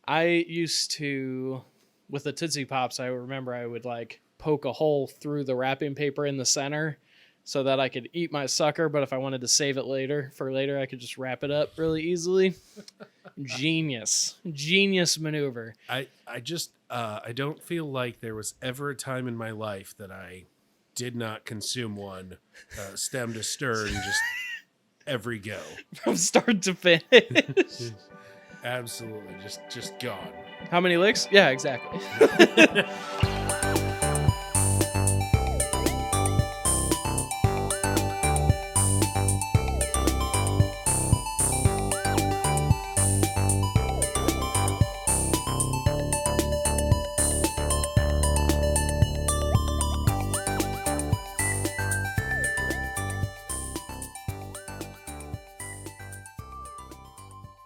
I used to, with the Tootsie Pops, I remember I would like poke a hole through the wrapping paper in the center so that I could eat my sucker. But if I wanted to save it later, I could just wrap it up really easily. Genius maneuver. I don't feel like there was ever a time in my life that I did not consume one, stem to stern, just every go. From start to finish. Absolutely, just gone. How many licks? Yeah, exactly.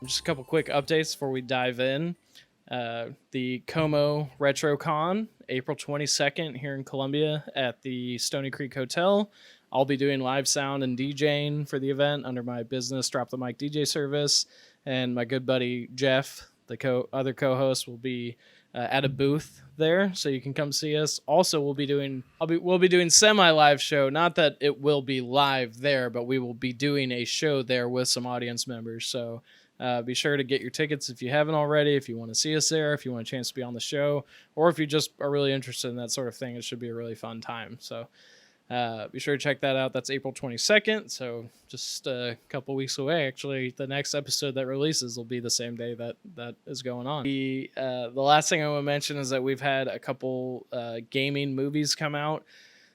Just a couple quick updates before we dive in. The Como RetroCon, April 22nd here in Columbia at the Stony Creek Hotel. I'll be doing live sound and DJing for the event under my business Drop the Mic DJ service. And my good buddy Jeff, the other co-host, will be at a booth there, so you can come see us. Also, we'll be doing semi-live show. Not that it will be live there, but we will be doing a show there with some audience members. So be sure to get your tickets if you haven't already, if you want to see us there, if you want a chance to be on the show, or if you just are really interested in that sort of thing. It should be a really fun time. So be sure to check that out. That's April 22nd, so just a couple weeks away. Actually, the next episode that releases will be the same day that is going on. The last thing I want to mention is that we've had a couple gaming movies come out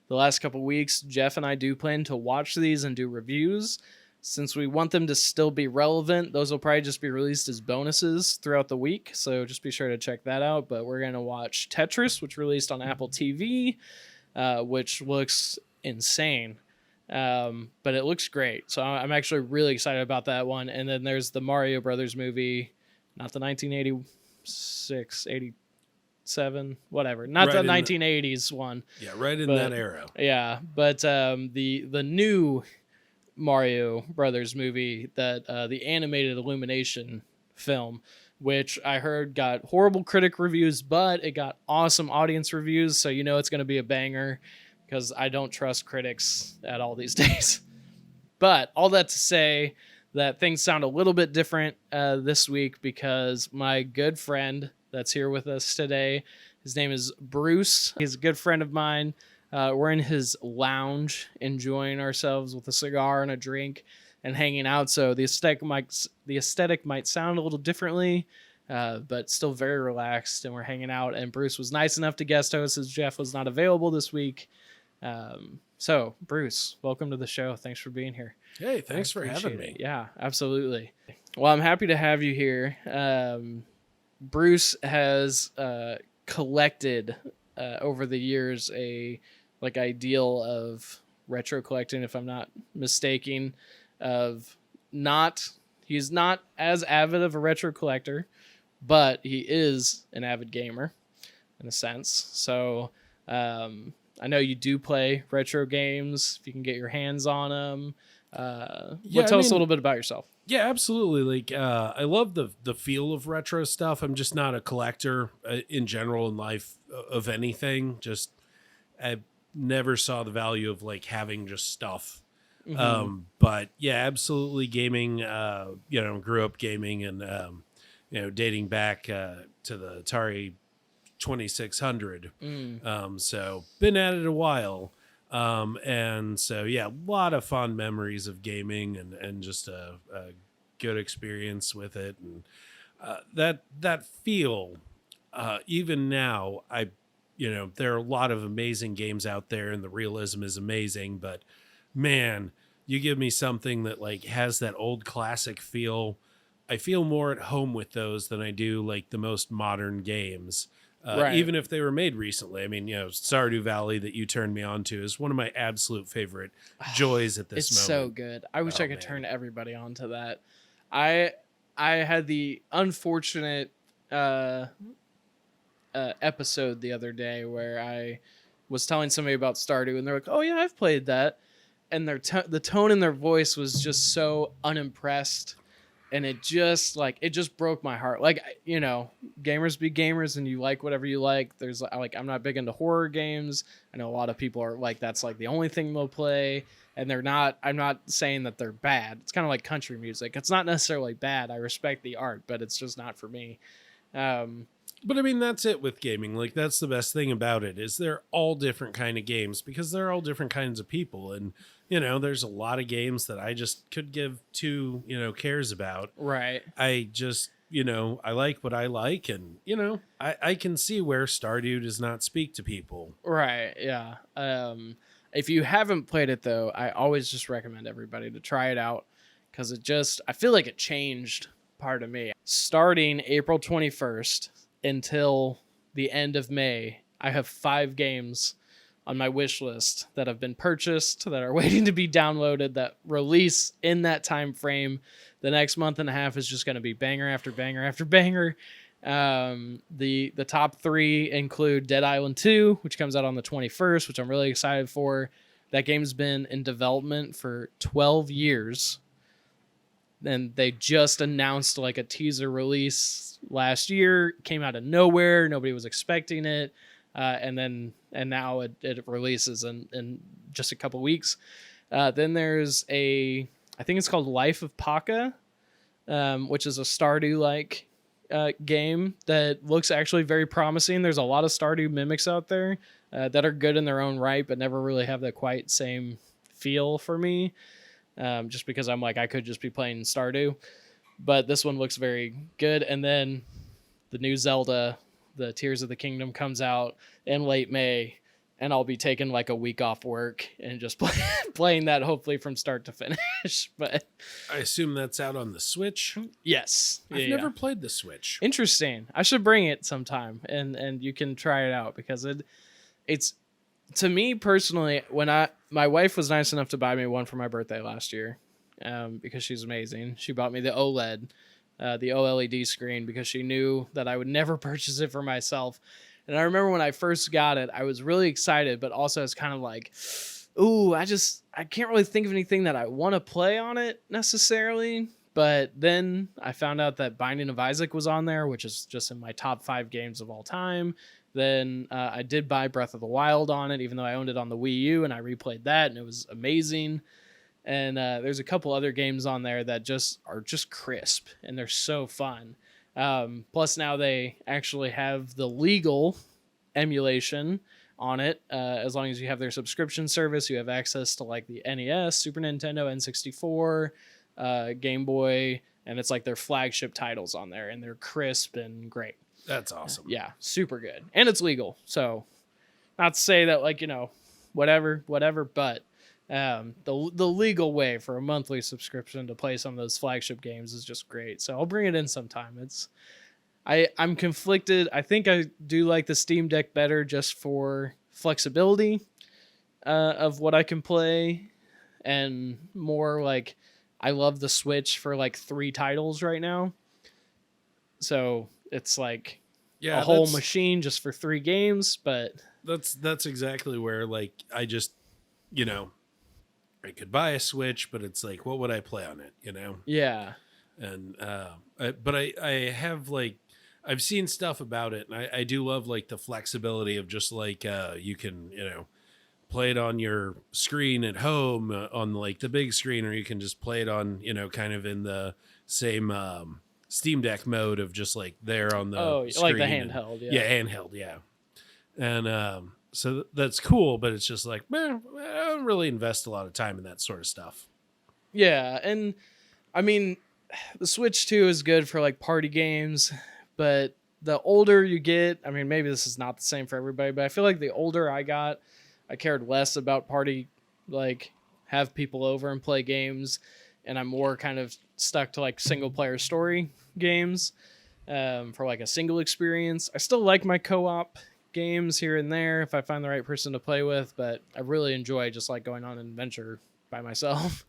the last couple weeks. Jeff and I do plan to watch these and do reviews. Since we want them to still be relevant, those will probably just be released as bonuses throughout the week. So just be sure to check that out. But we're going to watch Tetris, which released on Apple TV, which looks insane. But it looks great. So I'm actually really excited about that one. And then there's the Mario Brothers movie, not the 1986, 87, whatever. Not right the 1980s one. Yeah, right in that era. Yeah, but the new Mario Brothers movie, that the animated Illumination film, which I heard got horrible critic reviews, but it got awesome audience reviews, so you know it's going to be a banger, because I don't trust critics at all these days. But all that to say that things sound a little bit different this week, because my good friend that's here with us today, his name is Bruce. He's a good friend of mine. We're in his lounge enjoying ourselves with a cigar and a drink and hanging out. So the aesthetic might sound a little differently, but still very relaxed. And we're hanging out. And Bruce was nice enough to guest host as Jeff was not available this week. So Bruce, welcome to the show. Thanks for being here. Hey, thanks for having me. Yeah, absolutely. Well, I'm happy to have you here. Bruce has collected over the years a ideal of retro collecting, if I'm not mistaken, he's not as avid of a retro collector, but he is an avid gamer in a sense. So I know you do play retro games if you can get your hands on them. Tell us a little bit about yourself. Yeah, absolutely. I love the feel of retro stuff. I'm just not a collector in general in life of anything. Just I never saw the value of having just stuff. Mm-hmm. But yeah, absolutely gaming. Grew up gaming and dating back to the Atari 2600. So been at it a while. And so, yeah, a lot of fond memories of gaming and just a good experience with it. And that feel, even now, there are a lot of amazing games out there and the realism is amazing, but man, you give me something that has that old classic feel. I feel more at home with those than I do the most modern games. Right. Even if they were made recently. I mean, Stardew Valley that you turned me on to is one of my absolute favorite joys at this moment. It's so good. I wish I could turn everybody on to that. I had the unfortunate episode the other day where I was telling somebody about Stardew, and they're like, "Oh yeah, I've played that," and the tone in their voice was just so unimpressed and it just broke my heart. Like, you know, gamers be gamers, and you like whatever you like. There's like, I'm not big into horror games. I know a lot of people are like, that's like the only thing they'll play, and they're not. I'm not saying that they're bad. It's kind of like country music. It's not necessarily bad. I respect the art, but it's just not for me. But I mean, that's it with gaming. Like, that's the best thing about it, is they're all different kind of games because they're all different kinds of people. And, you know, there's a lot of games that I just could give two, you know, cares about. Right. I just, you know, I like what I like. And, you know, I can see where Stardew does not speak to people. Right. Yeah. If you haven't played it though, I always just recommend everybody to try it out, because I feel like it changed part of me. Starting April 21st until the end of May, I have 5 games on my wish list that have been purchased, that are waiting to be downloaded, that release in that time frame. The next month and a half is just going to be banger after banger after banger. The top 3 include Dead Island 2, which comes out on the 21st, which I'm really excited for. That game's been in development for 12 years. And they just announced like a teaser release last year. Came out of nowhere. Nobody was expecting it. And now it releases in just a couple weeks. Then there's I think it's called Life of Paka, which is a Stardew-like game that looks actually very promising. There's a lot of Stardew mimics out there that are good in their own right, but never really have the quite same feel for me. Just because I'm like, I could just be playing Stardew, but this one looks very good. And then the new Zelda, the Tears of the Kingdom, comes out in late May, and I'll be taking like a week off work and just playing that, hopefully from start to finish. But I assume that's out on the Switch. yes, I've never played the Switch. Interesting. I should bring it sometime, and you can try it out, because it's to me personally, when my wife was nice enough to buy me one for my birthday last year, because she's amazing. She bought me the OLED, the OLED screen, because she knew that I would never purchase it for myself. And I remember when I first got it, I was really excited, but also I was kind of like, ooh, I can't really think of anything that I want to play on it necessarily. But then I found out that Binding of Isaac was on there, which is just in my top 5 games of all time. Then I did buy Breath of the Wild on it, even though I owned it on the Wii U, and I replayed that, and it was amazing. And there's a couple other games on there that are just crisp, and they're so fun. Plus now they actually have the legal emulation on it. As long as you have their subscription service, you have access to like the NES, Super Nintendo, N64, Game Boy, and it's like their flagship titles on there, and they're crisp and great. That's awesome. Yeah, super good. And it's legal. So not to say that, like, you know, whatever, but the legal way for a monthly subscription to play some of those flagship games is just great. So I'll bring it in sometime. I'm conflicted. I think I do like the Steam Deck better just for flexibility of what I can play, and more like I love the Switch for like 3 titles right now. So it's like a whole machine just for 3 games, but that's exactly where, like, I just, you know, I could buy a Switch, but it's like, what would I play on it, you know? Yeah. And but I have, like, I've seen stuff about it, and I do love like the flexibility of just like you can, you know, play it on your screen at home on like the big screen, or you can just play it on, you know, kind of in the same Steam Deck mode of just like there on the screen. Like the handheld. Yeah, handheld, yeah. And so that's cool, but it's just like, man, I don't really invest a lot of time in that sort of stuff. Yeah, and I mean, the Switch 2 is good for like party games, but the older you get, I mean, maybe this is not the same for everybody, but I feel like the older I got, I cared less about party, like have people over and play games, and I'm more kind of stuck to like single player story games for like a single experience. I still like my co-op games here and there if I find the right person to play with, but I really enjoy just like going on an adventure by myself.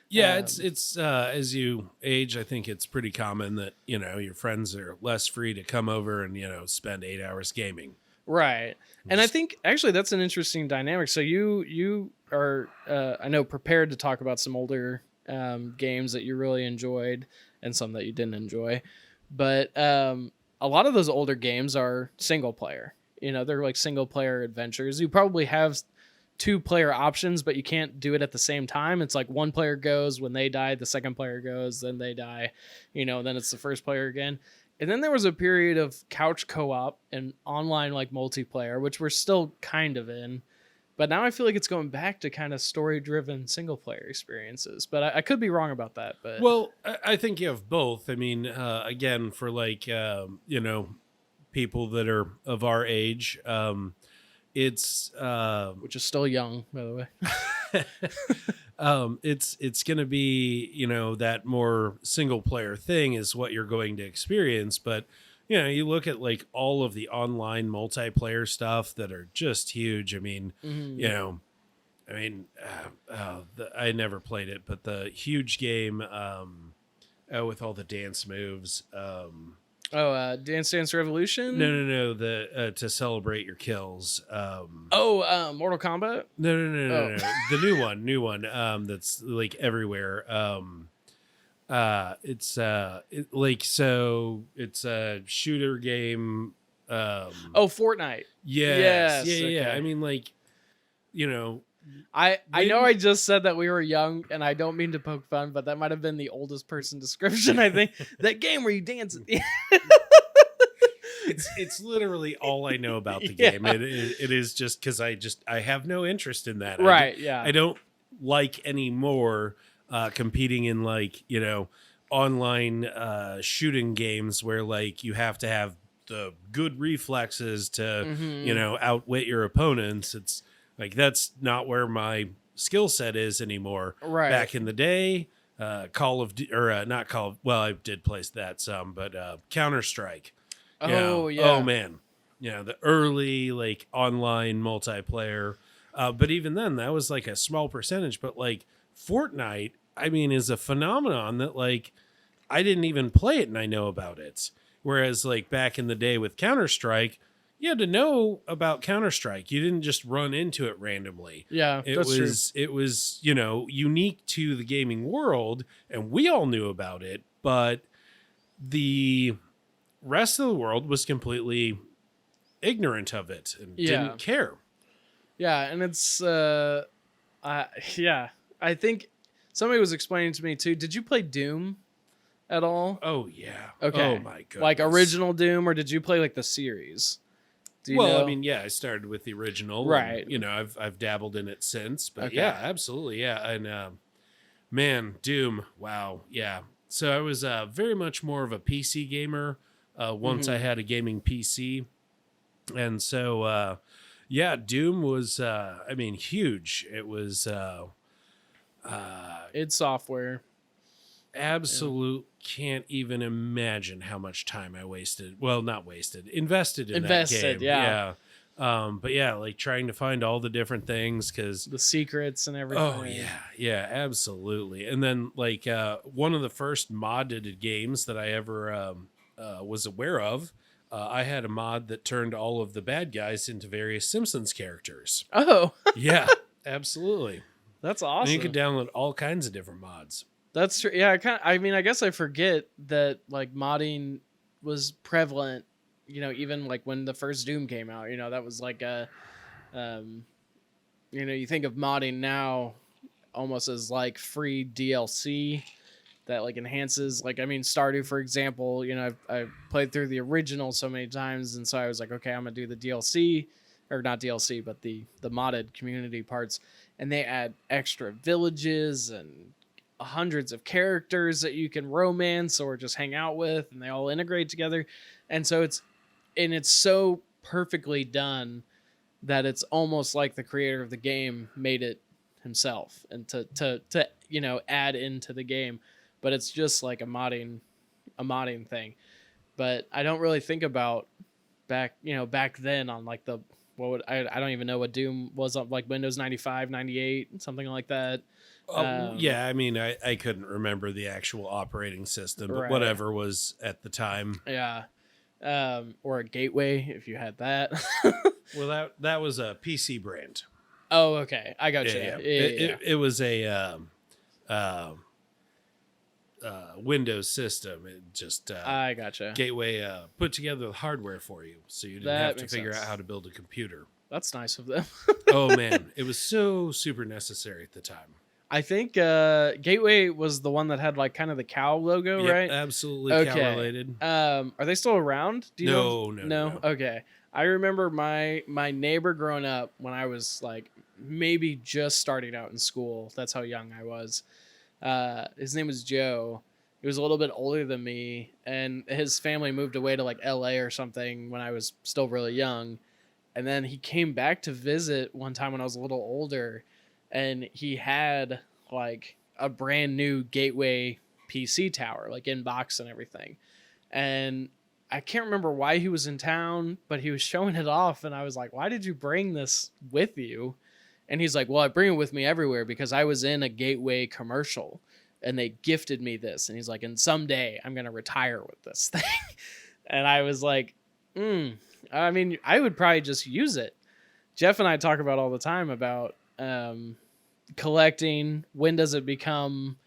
Yeah, it's as you age, I think it's pretty common that, you know, your friends are less free to come over and, you know, spend 8 hours gaming. Right. And I think actually that's an interesting dynamic. So you are I know, prepared to talk about some older games that you really enjoyed and some that you didn't enjoy. But a lot of those older games are single player. They're like single player adventures. You probably have 2-player options, but you can't do it at the same time. It's like one player goes, when they die, the second player goes, then they die, then it's the first player again. And then there was a period of couch co-op and online like multiplayer, which we're still kind of in. But now I feel like it's going back to kind of story-driven single-player experiences. But I could be wrong about that. But Well, I think you have both. I mean, again, for like, people that are of our age, it's which is still young, by the way. it's going to be, that more single player thing is what you're going to experience. But, you look at like all of the online multiplayer stuff that are just huge. I mean, I never played it, but the huge game with all the dance moves. Dance Dance Revolution? No. The to celebrate your kills. Mortal Kombat? No. The new one. That's like everywhere. It's it's a shooter game. Fortnite. Yes. Yes. Yeah. Okay. I mean, like, I know I just said that we were young, and I don't mean to poke fun, but that might have been the oldest person description. I think that game where you dance. It's literally all I know about the Yeah. game. It is just because I have no interest in that. Right. Yeah. I don't like anymore competing in like, online shooting games where like you have to have the good reflexes to, Mhm. Outwit your opponents. It's like, that's not where my skill set is anymore. Right. Back in the day, not Call of, well, I did play that some, but Counter-Strike. Oh, yeah. Oh man. The early like online multiplayer. But even then that was like a small percentage, but like Fortnite, I mean, is a phenomenon that like I didn't even play it and I know about it. Whereas like back in the day with Counter-Strike, you had to know about Counter-Strike. You didn't just run into it randomly. Yeah, that's true. It was, unique to the gaming world and we all knew about it, but the rest of the world was completely ignorant of it and didn't care. Yeah, and it's I think somebody was explaining to me too. Did you play Doom at all? Oh yeah. Okay. Oh my god. Like original Doom, or did you play like the series? Do you know? I mean, yeah, I started with the original. Right. And, I've dabbled in it since, but Okay. yeah, absolutely, yeah. And man, Doom, wow, yeah. So I was very much more of a PC gamer once I had a gaming PC, and so yeah, Doom was huge. It was Id Software. absolute. Can't even imagine how much time I wasted. Well, not wasted, invested in that game. Yeah. But yeah, like trying to find all the different things because The secrets and everything. oh yeah, absolutely. And then like one of the first modded games that I ever was aware of, I had a mod that turned all of the bad guys into various Simpsons characters. Oh, Yeah, absolutely. that's And awesome. you could download all kinds of different mods. That's true. Yeah, I mean, I guess I forget that like modding was prevalent. Even like when the first Doom came out. That was like a, you think of modding now almost as like free DLC that like enhances. Like, I mean, Stardew, for example. I've played through the original so many times, and so I was like, okay, I'm gonna do the DLC, or not DLC, but the modded community parts, and they add extra villages and hundreds of characters that you can romance or just hang out with, and they all integrate together. And so it's so perfectly done that it's almost like the creator of the game made it himself, and to add into the game. But it's just like a modding thing. But I don't really think about back then on like the I don't even know what Doom was on, like Windows 95, 98, something like that. Yeah, I mean, I couldn't remember the actual operating system, but Right. whatever was at the time. Yeah. Or a Gateway, if you had that. Well, that was a PC brand. Oh, okay. I got you. Yeah. Yeah. It was a Windows system. It just I gotcha. Gateway put together the hardware for you, so you didn't That have to makes figure sense. out how to build a computer. That's nice of them. Oh man, it was so super necessary at the time. I think Gateway was the one that had like kind of the cow logo, Yep, right? absolutely Okay. cow related. Are they still around? Do you know? No. Okay. I remember my neighbor growing up when I was like maybe just starting out in school. That's how young I was. His name was Joe. He was a little bit older than me, and his family moved away to like LA or something when I was still really young. And then he came back to visit one time when I was a little older, and he had like a brand new Gateway PC tower, like in box and everything. And I can't remember why he was in town, but he was showing it off, and I was like, "Why did you bring this with you?" And he's like, "Well, I bring it with me everywhere because I was in a Gateway commercial, and they gifted me this." And he's like, "And someday I'm gonna retire with this thing." And I was like, I mean, I would probably just use it. Jeff and I talk about all the time about collecting. When does it become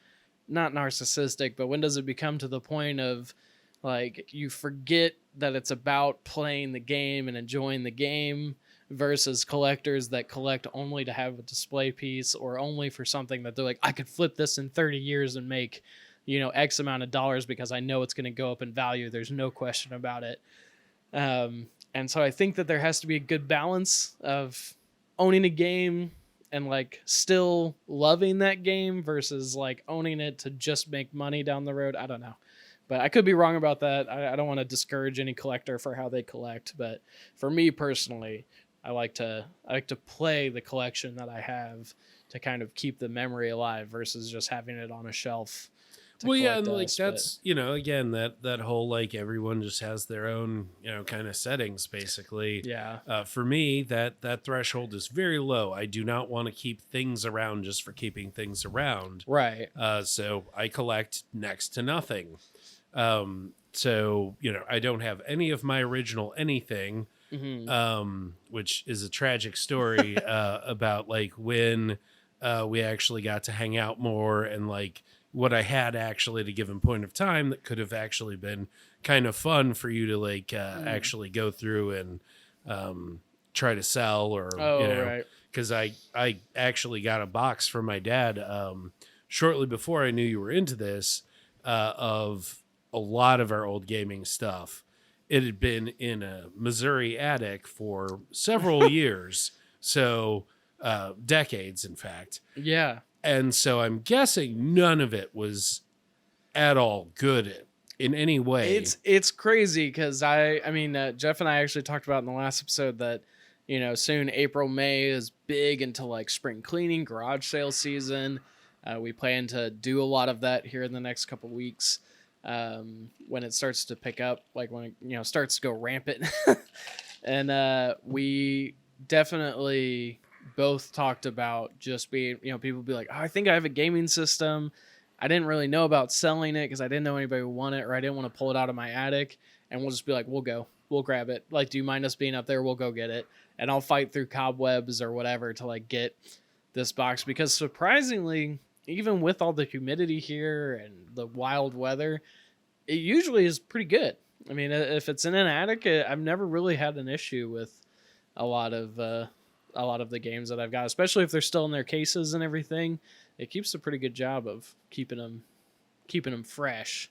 not narcissistic, but when does it become to the point of like you forget that it's about playing the game and enjoying the game versus collectors that collect only to have a display piece or only for something that they're like, I could flip this in 30 years and make, X amount of dollars because I know it's going to go up in value. There's no question about it. And so I think that there has to be a good balance of owning a game and like still loving that game versus like owning it to just make money down the road. I don't know. But I could be wrong about that. I don't want to discourage any collector for how they collect. But for me personally, I like to play the collection that I have to kind of keep the memory alive versus just having it on a shelf. Well, yeah, and like that's again that whole like everyone just has their own kind of settings basically. Yeah. For me, that threshold is very low. I do not want to keep things around just for keeping things around. Right. So I collect next to nothing. So I don't have any of my original anything. Mm-hmm. Which is a tragic story about like when we actually got to hang out more and like what I had actually at a given point of time that could have actually been kind of fun for you to like actually go through and try to sell or right. because I actually got a box from my dad shortly before I knew you were into this of a lot of our old gaming stuff. It had been in a Missouri attic for several years, so decades, in fact. Yeah. And so I'm guessing none of it was at all good in any way. It's crazy because I mean, Jeff and I actually talked about in the last episode that, soon April, May is big into like spring cleaning, garage sale season. We plan to do a lot of that here in the next couple weeks. When it starts to pick up, like when it starts to go rampant. And we definitely both talked about just being, people be like, oh, I think I have a gaming system. I didn't really know about selling it because I didn't know anybody would want it, or I didn't want to pull it out of my attic. And we'll just be like, we'll grab it. Like, do you mind us being up there? We'll go get it. And I'll fight through cobwebs or whatever to like get this box, because surprisingly, even with all the humidity here and the wild weather, it usually is pretty good. I mean, if it's in an attic, I've never really had an issue with a lot of the games that I've got, especially if they're still in their cases and everything. It keeps a pretty good job of keeping them fresh.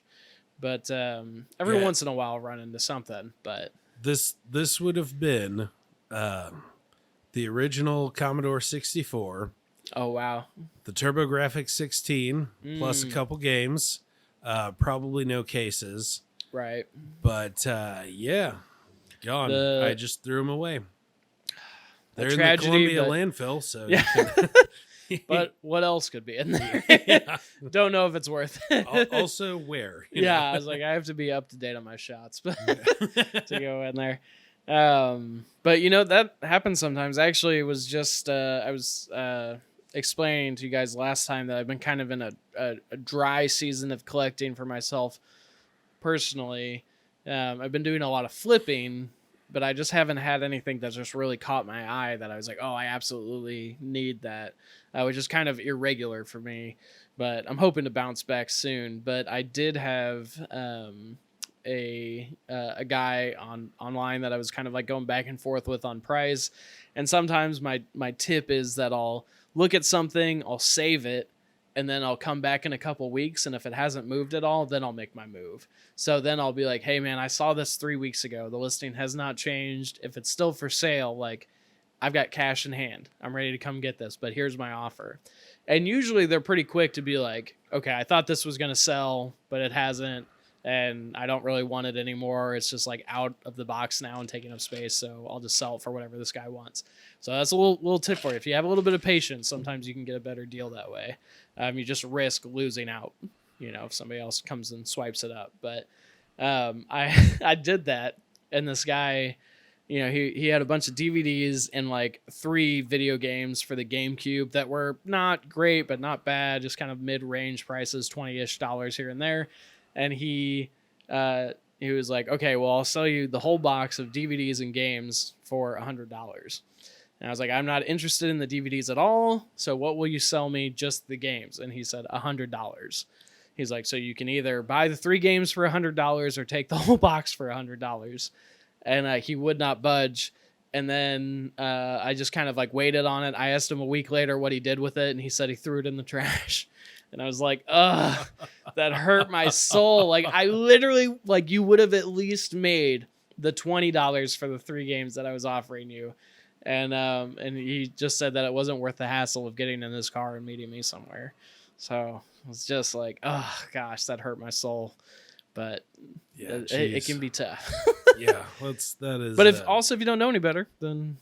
But every once in a while, I'll run into something. But this would have been the original Commodore 64. Oh wow! The TurboGrafx 16 plus a couple games, probably no cases. Right. But yeah, gone. I just threw them away. They're in the Columbia landfill, so yeah. But what else could be in there? Yeah. Don't know if it's worth it. Also, where? Yeah, I was like, I have to be up to date on my shots to go in there. But that happens sometimes. Actually, it was just I was explaining to you guys last time that I've been kind of in a dry season of collecting for myself personally. I've been doing a lot of flipping, but I just haven't had anything that just really caught my eye that I was like, oh, I absolutely need that, which is kind of irregular for me. But I'm hoping to bounce back soon. But I did have a guy online that I was kind of like going back and forth with on price, and sometimes my tip is that I'll look at something, I'll save it, and then I'll come back in a couple weeks, and if it hasn't moved at all, then I'll make my move. So then I'll be like, hey man, I saw this 3 weeks ago. The listing has not changed. If it's still for sale, like I've got cash in hand. I'm ready to come get this, but here's my offer. And usually they're pretty quick to be like, okay, I thought this was going to sell, but it hasn't. And I don't really want it anymore. It's just like out of the box now and taking up space. So I'll just sell it for whatever this guy wants. So that's a little tip for you. If you have a little bit of patience, sometimes you can get a better deal that way. You just risk losing out, if somebody else comes and swipes it up. But I did that, and this guy, he had a bunch of DVDs and like 3 video games for the GameCube that were not great, but not bad, just kind of mid-range prices, $20-ish here and there. And he was like, okay, well, I'll sell you the whole box of DVDs and games for $100. And I was like, I'm not interested in the DVDs at all. So what will you sell me? Just the games. And he said $100. He's like, so you can either buy the 3 games for $100 or take the whole box for $100. And he would not budge. And then I just kind of like waited on it. I asked him a week later what he did with it, and he said he threw it in the trash. And I was like, ugh, that hurt my soul. Like I literally, like you would have at least made the $20 for the 3 games that I was offering you. And he just said that it wasn't worth the hassle of getting in his car and meeting me somewhere. So it was just like, oh gosh, that hurt my soul. But Yeah, it can be tough. Yeah, that is. But if you don't know any better, then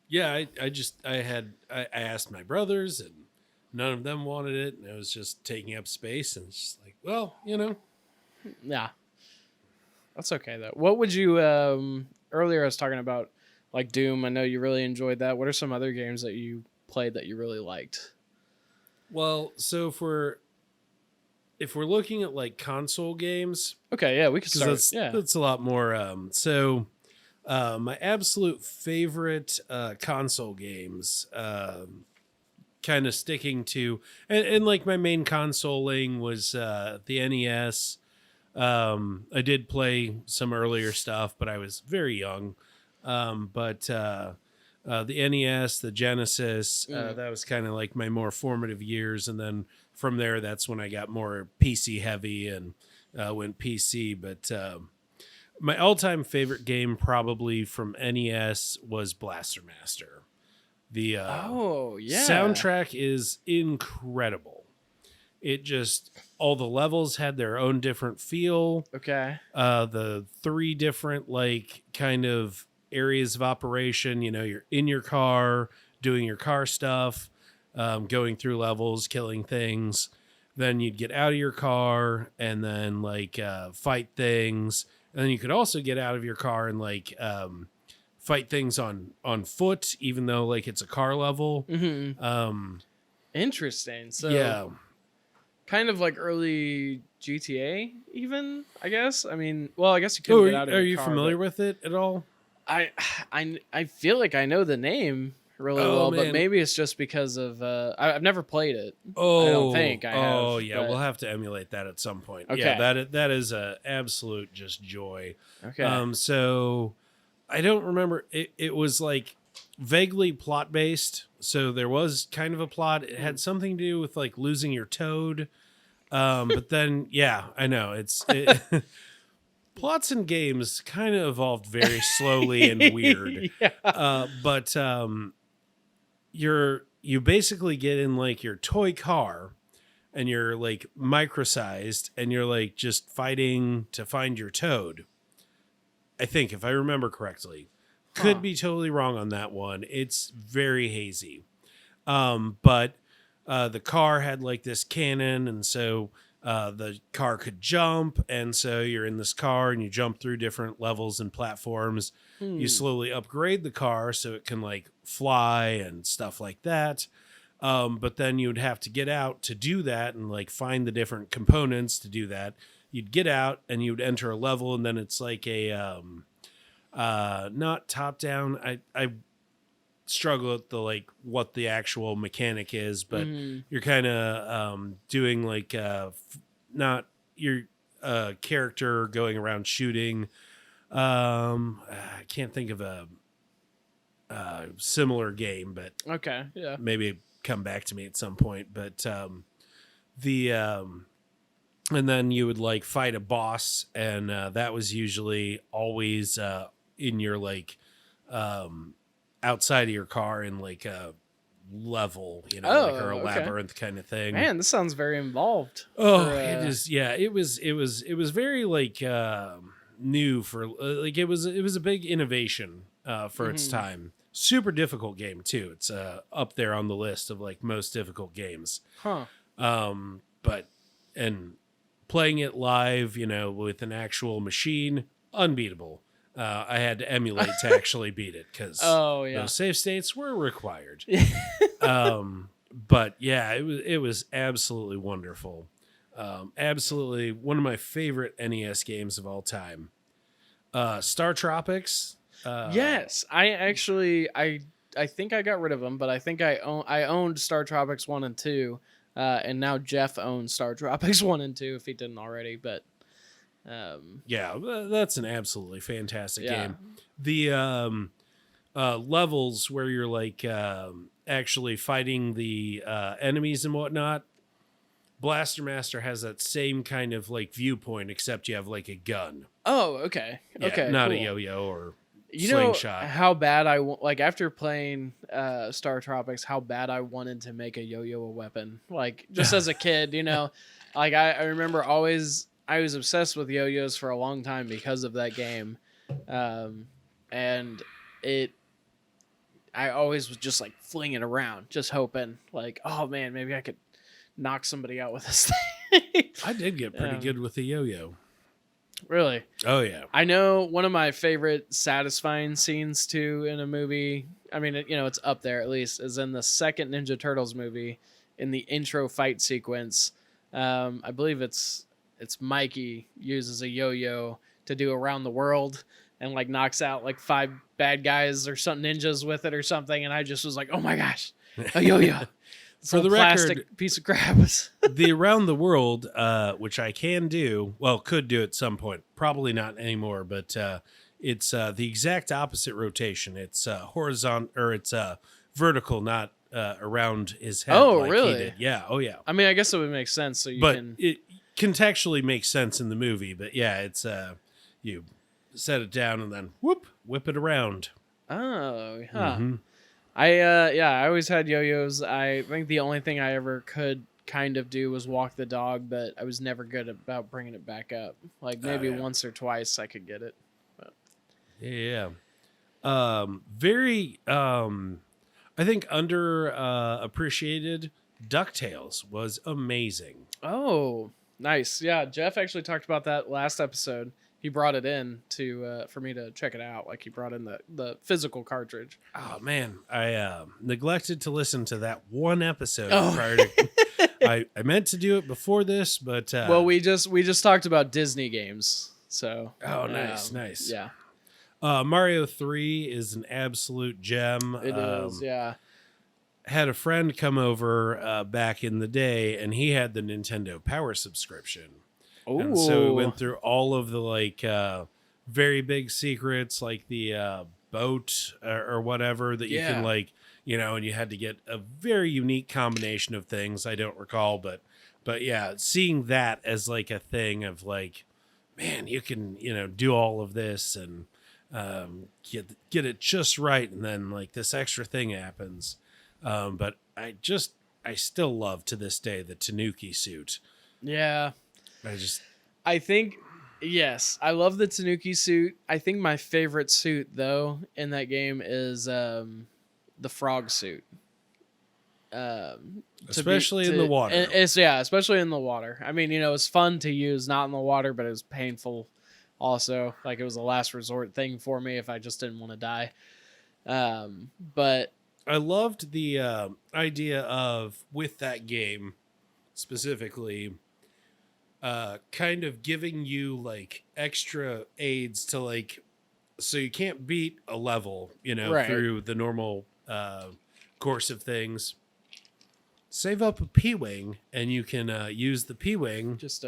Yeah, I asked my brothers, and none of them wanted it, and it was just taking up space, and it's just like, well, Yeah, that's okay though. What would you? Earlier I was talking about like Doom. I know you really enjoyed that. What are some other games that you played that you really liked? Well, so if we're looking at like console games, okay, yeah, we could start. That's a lot more. My absolute favorite console games, kind of sticking to, and like my main consoling was the NES. I did play some earlier stuff, but I was very young. But the NES, the Genesis, that was kind of like my more formative years, and then from there, that's when I got more PC heavy and went PC. But my all-time favorite game, probably from NES, was Blaster Master. The soundtrack is incredible. It just, all the levels had their own different feel. Okay. The 3 different like kind of areas of operation. You're in your car doing your car stuff. Going through levels, killing things. Then you'd get out of your car and then like fight things. And then you could also get out of your car and like fight things on foot, even though like it's a car level. Mm-hmm. Interesting. So yeah, kind of like early GTA, even, I guess. I mean, well, I guess you couldn't get out of your car. Are you familiar with it at all? I feel like I know the name really well, man. But maybe it's just because of I've never played it. I don't think I have. Oh yeah, but we'll have to emulate that at some point. Okay. Yeah, that is a absolute just joy. Okay. So I don't remember. It was like vaguely plot based, so there was kind of a plot. It had something to do with like losing your toad. But then yeah, I know plots in games kind of evolved very slowly and weird. Yeah. But you basically get in like your toy car, and you're like micro-sized, and you're like just fighting to find your toad. I think, if I remember correctly. Could be totally wrong on that one. It's very hazy. But the car had like this cannon, and so the car could jump, and so you're in this car and you jump through different levels and platforms. You slowly upgrade the car so it can like fly and stuff like that. But then you would have to get out to do that and like find the different components to do that. You'd get out and you would enter a level, and then it's like not top down. I struggle with the like what the actual mechanic is, but Mhm. you're kind of doing like not your character going around shooting. I can't think of a similar game, but Okay. Yeah. maybe come back to me at some point. But the and then you would like fight a boss, and that was usually always in your like outside of your car in like a level, like or a Oh, okay. labyrinth kind of thing. Man, this sounds very involved. Oh, For, it is. Yeah, it was very like new for like it was a big innovation for its Mhm. time. Super difficult game too. It's up there on the list of like most difficult games. Huh. But and playing it live, with an actual machine, unbeatable. I had to emulate to actually beat it because Oh yeah. those save states were required. But yeah, it was absolutely wonderful. Absolutely one of my favorite NES games of all time. Star Tropics. Yes, I actually I think I got rid of them, but I think I owned Star Tropics 1 and 2. And now Jeff owns Star Tropics 1 and 2 if he didn't already, but Yeah, that's an absolutely fantastic yeah. game. The levels where you're like actually fighting the enemies and whatnot. Blaster Master has that same kind of like viewpoint, except you have like a gun. Oh, okay. Yeah, Okay. not a cool. yo-yo or You slingshot. know how bad like after playing Star Tropics, how bad I wanted to make a yo-yo a weapon. Like just as a kid, like I remember I was obsessed with yo-yos for a long time because of that game, and it I always was just like flinging around, just hoping like, oh man, maybe I could knock somebody out with this thing. I did get pretty Um, good with the yo-yo. Really. Oh yeah. I know one of my favorite satisfying scenes too in a movie. I mean, it's up there at least. Is in the second Ninja Turtles movie, in the intro fight sequence. I believe it's Mikey uses a yo-yo to do around the world and like knocks out like 5 bad guys or some ninjas with it or something. And I just was like, oh my gosh, a yo-yo. For the plastic record, piece of crap. the around the world, which I can do, could do at some point, probably not anymore, but it's the exact opposite rotation. It's horizontal, or it's vertical, not around his head. Oh, like really? He did. Yeah. Oh, yeah. I mean, I guess it would make sense. So you But can. it contextually makes sense in the movie. But yeah, it's you set it down and then whip it around. Oh, huh. Mhm. I always had yo-yos. I think the only thing I ever could kind of do was walk the dog, but I was never good about bringing it back up. Like maybe yeah. once or twice I could get it. Yeah. Very I think under appreciated DuckTales was amazing. Oh, nice. Yeah, Jeff actually talked about that last episode. He brought it in to for me to check it out. Like he brought in the physical cartridge. Oh man, I neglected to listen to that one episode Oh. prior to I meant to do it before this, but Well, we just talked about Disney games. So oh nice. Yeah, Mario 3 is an absolute gem. it is. Yeah. Had a friend come over back in the day, and he had the Nintendo Power subscription. And so we went through all of the like very big secrets, like the boat or whatever that you Yeah. can like, and you had to get a very unique combination of things. I don't recall, but yeah, seeing that as like a thing of like, man, you can do all of this and get it just right, and then like this extra thing happens. But I still love to this day the Tanuki suit. Yeah. I think, yes, I love the Tanuki suit. I think my favorite suit, though, in that game is the frog suit. Especially in the water. Especially in the water. I mean, it's fun to use not in the water, but it was painful also. Like, it was a last resort thing for me if I just didn't want to die. But I loved the idea of, with that game specifically, kind of giving you like extra aids to like so you can't beat a level, Right. through the normal course of things. Save up a P-wing, and you can use the P-wing. Just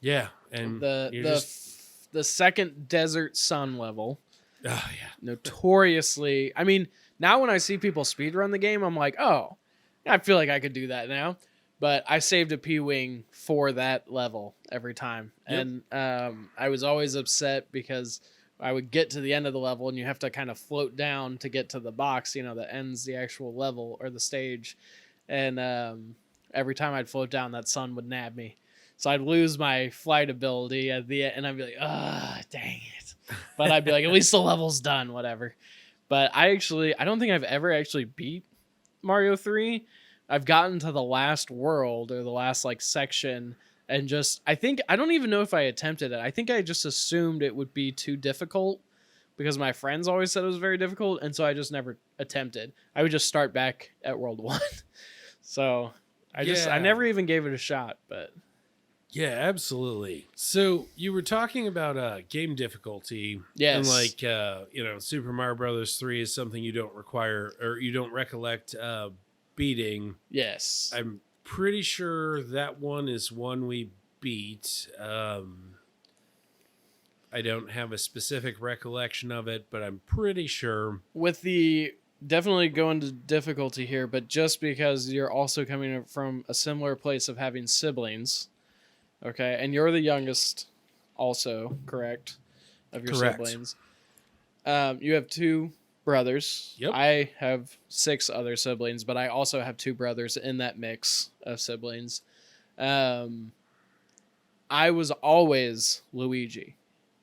Yeah, and the second Desert Sun level. Oh yeah, Notoriously. I mean, now when I see people speedrun the game, I'm like, oh, I feel like I could do that now. But I saved a P-wing for that level every time, Yep. and I was always upset because I would get to the end of the level, and you have to kind of float down to get to the box, that ends the actual level or the stage. And every time I'd float down, that sun would nab me. So I'd lose my flight ability at the end, and I'd be like, ah, dang it. But I'd be like, at least the level's done, whatever. But I don't think I've ever actually beat Mario 3. I've gotten to the last world or the last section, and I don't even know if I attempted it. I think I just assumed it would be too difficult because my friends always said it was very difficult, and so I just never attempted. I would just start back at World 1. So I never even gave it a shot, but yeah, absolutely. So you were talking about game difficulty. Yes. And Super Mario Brothers 3 is something you don't require or you don't recollect beating. Yes. I'm pretty sure that one is one we beat. I don't have a specific recollection of it, but I'm pretty sure. With the definitely go into difficulty here, but just because you're also coming from a similar place of having siblings, okay, and you're the youngest, also correct, of your Correct. siblings. You have 2 brothers. Yep. I have 6 other siblings, but I also have 2 brothers in that mix of siblings. I was always Luigi.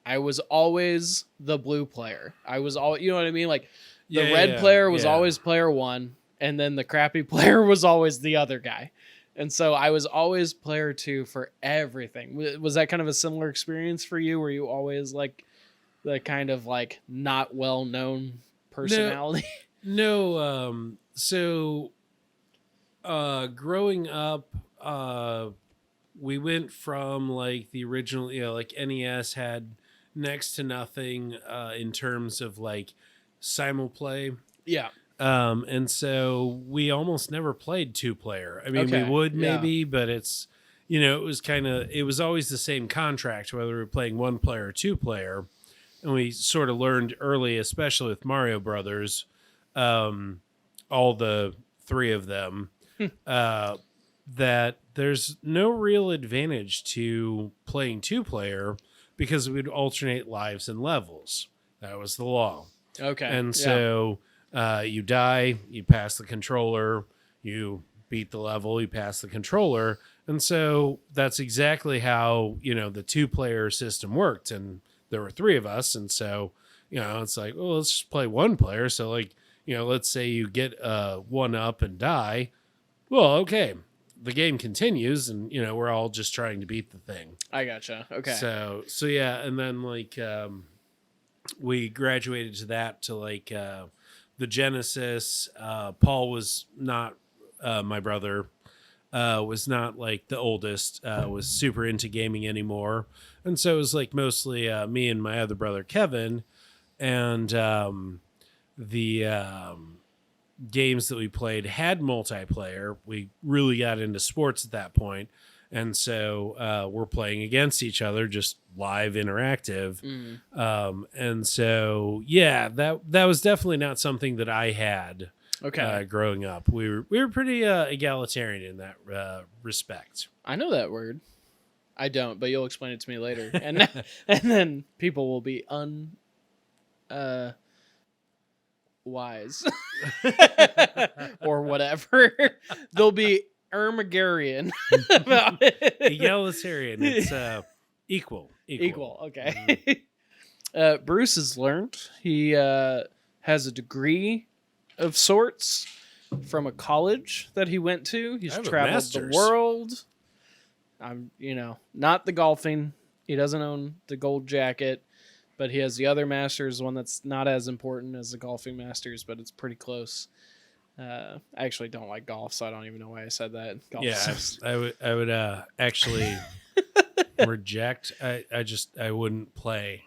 I was always the blue player. I was all, you know what I mean? Like the red player was always player 1, and then the crappy player was always the other guy. And so I was always player 2 for everything. Was that kind of a similar experience for you? Were you always like the kind of not well-known personality? No. So growing up, we went from the original, NES had next to nothing in terms of simulplay. Yeah. And so we almost never played 2-player. I mean, Okay. we would Yeah. maybe, but it's, it was always the same contract, whether we were playing 1-player or 2-player. And we sort of learned early, especially with Mario Brothers, all the 3 of them, that there's no real advantage to playing 2-player because we'd alternate lives and levels. That was the law. Okay. And so you die, you pass the controller, you beat the level, you pass the controller. And so that's exactly how, the 2-player system worked. And there were 3 of us. And so, it's like, well, let's just play 1-player. So let's say you get 1 up and die. Well, okay. The game continues and, we're all just trying to beat the thing. I gotcha. Okay. So yeah. And then we graduated to that to the Genesis. Paul was not my brother, was not the oldest, was super into gaming anymore. And so it was mostly me and my other brother, Kevin. And the games that we played had multiplayer. We really got into sports at that point. And so we're playing against each other, just live interactive. And so, yeah, that was definitely not something that I had growing up. We were pretty egalitarian in that respect. I know that word. I don't, but you'll explain it to me later. And then people will be wise or whatever. They'll be Ermagarian about it. Egalitarian. It's equal. Okay. Bruce has learned. He has a degree of sorts from a college that he went to. He's traveled the world. I'm, not the golfing. He doesn't own the gold jacket, but he has the other Masters, one that's not as important as the golfing Masters, but it's pretty close. I actually don't like golf, so I don't even know why I said that. Golf I would actually reject. I wouldn't play.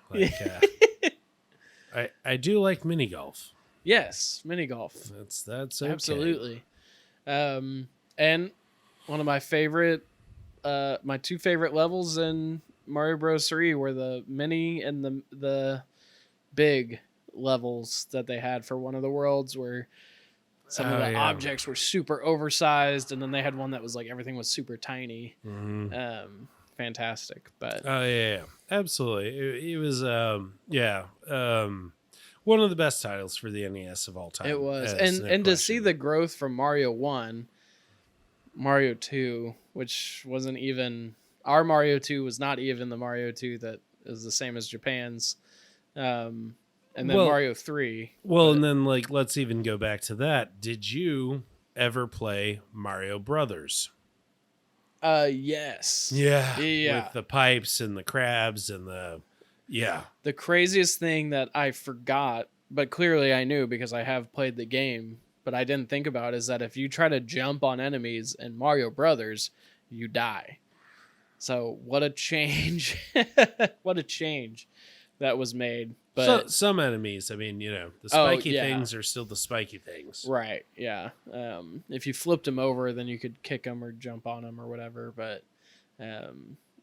I do like mini golf. Yes, mini golf. That's okay. Absolutely. And one of my favorite, my two favorite levels in Mario Bros. 3 were the mini and the big levels that they had for one of the worlds, where some of the objects were super oversized, and then they had one that was like everything was super tiny. Fantastic. But oh yeah, absolutely. It was one of the best titles for the NES of all time. it was, and to see the growth from Mario 1, Mario 2, which wasn't even our Mario 2 was not even the Mario 2 that is the same as Japan's. And then Mario 3. Well, and then like let's even go back to that. Did you ever play Mario Brothers? Yes. Yeah. With the pipes and the crabs and the craziest thing that I forgot, but clearly I knew because I have played the game, but I didn't think about, is that if you try to jump on enemies in Mario Brothers, you die. So what a change. What a change that was made. But some enemies, I mean, the spiky things are still the spiky things. Right, yeah. If you flipped them over, then you could kick them or jump on them or whatever, but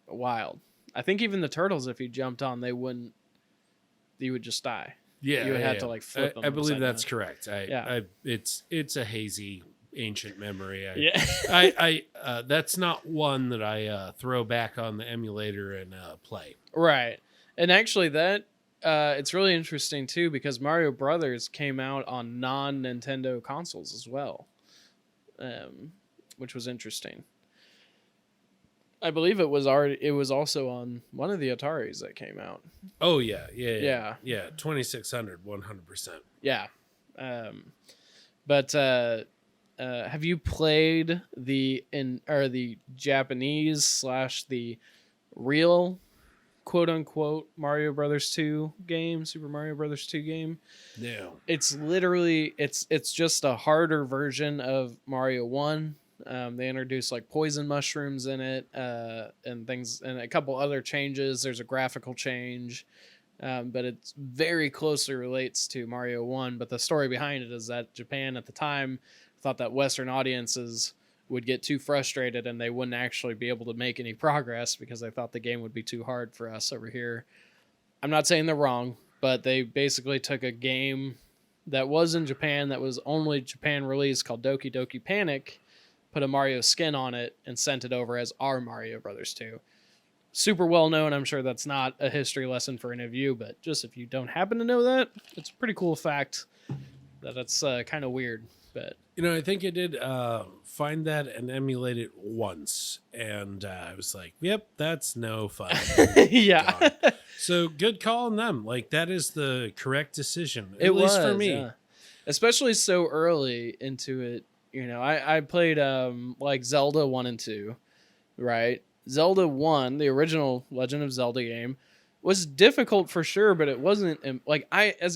wild. I think even the turtles, if you jumped on, you would just die. Yeah, you would have to like flip them. I believe that's correct. It's a hazy ancient memory. I that's not one that I throw back on the emulator and play. Right, and actually that it's really interesting too, because Mario Brothers came out on non-Nintendo consoles as well, which was interesting. I believe it was also on one of the Ataris that came out. Oh yeah. 2600, 100%. Yeah, but have you played the Japanese / the real quote unquote Mario Brothers 2 game, Super Mario Brothers 2 game? No. It's literally it's just a harder version of Mario 1. They introduced like poison mushrooms in it, and things, and a couple other changes. There's a graphical change, but it very closely relates to Mario 1. But the story behind it is that Japan at the time thought that Western audiences would get too frustrated and they wouldn't actually be able to make any progress because they thought the game would be too hard for us over here. I'm not saying they're wrong, but they basically took a game that was in Japan, that was only Japan released, called Doki Doki Panic, put a Mario skin on it, and sent it over as our Mario Brothers 2. Super well known. I'm sure that's not a history lesson for any of you, but just if you don't happen to know that, it's a pretty cool fact that it's kind of weird. But I think I did find that and emulate it once, and I was like, "Yep, that's no fun." Yeah. So good call on them. Like that is the correct decision. At It least was for me, yeah. Especially so early into it. I played like Zelda 1 and 2, right? Zelda 1, the original Legend of Zelda game, was difficult for sure, but it wasn't like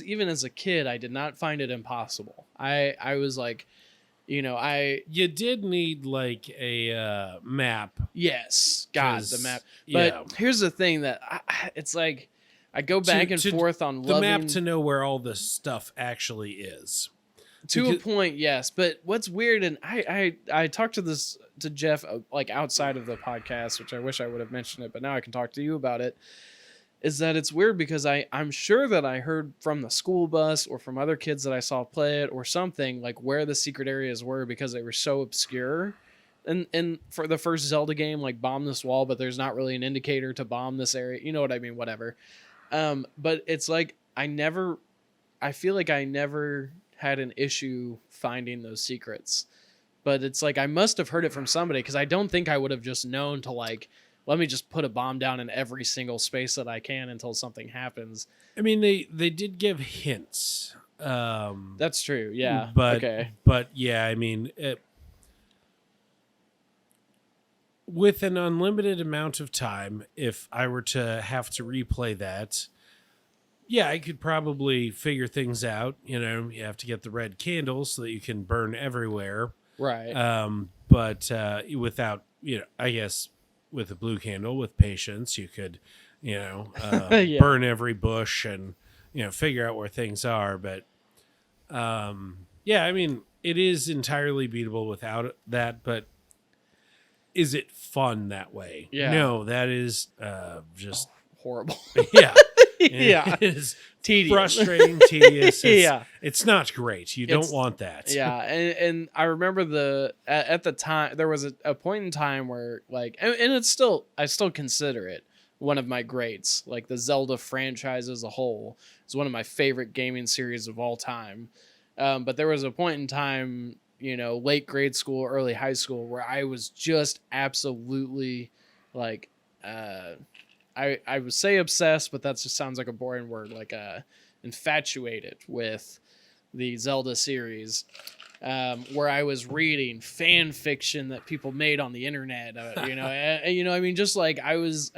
even as a kid, I did not find it impossible. I was like, you did need like a map. Yes, God, the map. But here's the thing that it's like I go back and forth on the map to know where all this stuff actually is. To a point, yes. But what's weird, and I talked to Jeff like outside of the podcast, which I wish I would have mentioned it, but now I can talk to you about it, is that it's weird because I'm sure that I heard from the school bus or from other kids that I saw play it or something, like where the secret areas were, because they were so obscure. And for the first Zelda game, like bomb this wall, but there's not really an indicator to bomb this area. You know what I mean? Whatever. But it's like I feel like I never had an issue finding those secrets. But it's like I must have heard it from somebody, because I don't think I would have just known to like, let me just put a bomb down in every single space that I can until something happens. I mean, they did give hints. That's true, yeah. But yeah, I mean, with an unlimited amount of time, if I were to have to replay that, yeah, I could probably figure things out. You have to get the red candles so that you can burn everywhere. Right. But without, I guess with a blue candle, with patience, you could, burn every bush and, figure out where things are. But yeah, I mean, it is entirely beatable without that, but is it fun that way? Yeah. No, that is just Horrible. yeah. Yeah. It is Tedious. frustrating, tedious. Yeah. It's not great. You don't want that. Yeah, and I remember at the time there was a point in time where like and I still consider it one of my greats. Like the Zelda franchise as a whole is one of my favorite gaming series of all time. But there was a point in time, late grade school, early high school, where I was just absolutely like I would say obsessed, but that just sounds like a boring word. Like infatuated with the Zelda series, where I was reading fan fiction that people made on the internet. I mean, just like it was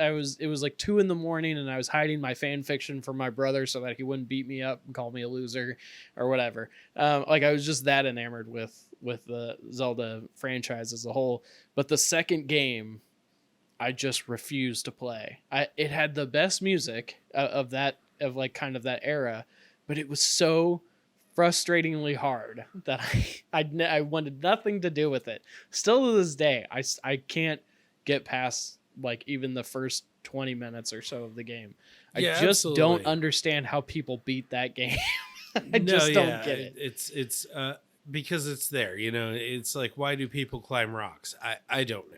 like 2 a.m. and I was hiding my fan fiction from my brother so that he wouldn't beat me up and call me a loser or whatever. Like I was just that enamored with the Zelda franchise as a whole. But the second game, I just refused to play. It had the best music of like kind of that era, but it was so frustratingly hard that I wanted nothing to do with it. Still to this day, I can't get past like even the first 20 minutes or so of the game. I just absolutely. don't understand how people beat that game. I just don't get it. It's because it's there, it's like, why do people climb rocks? I don't know.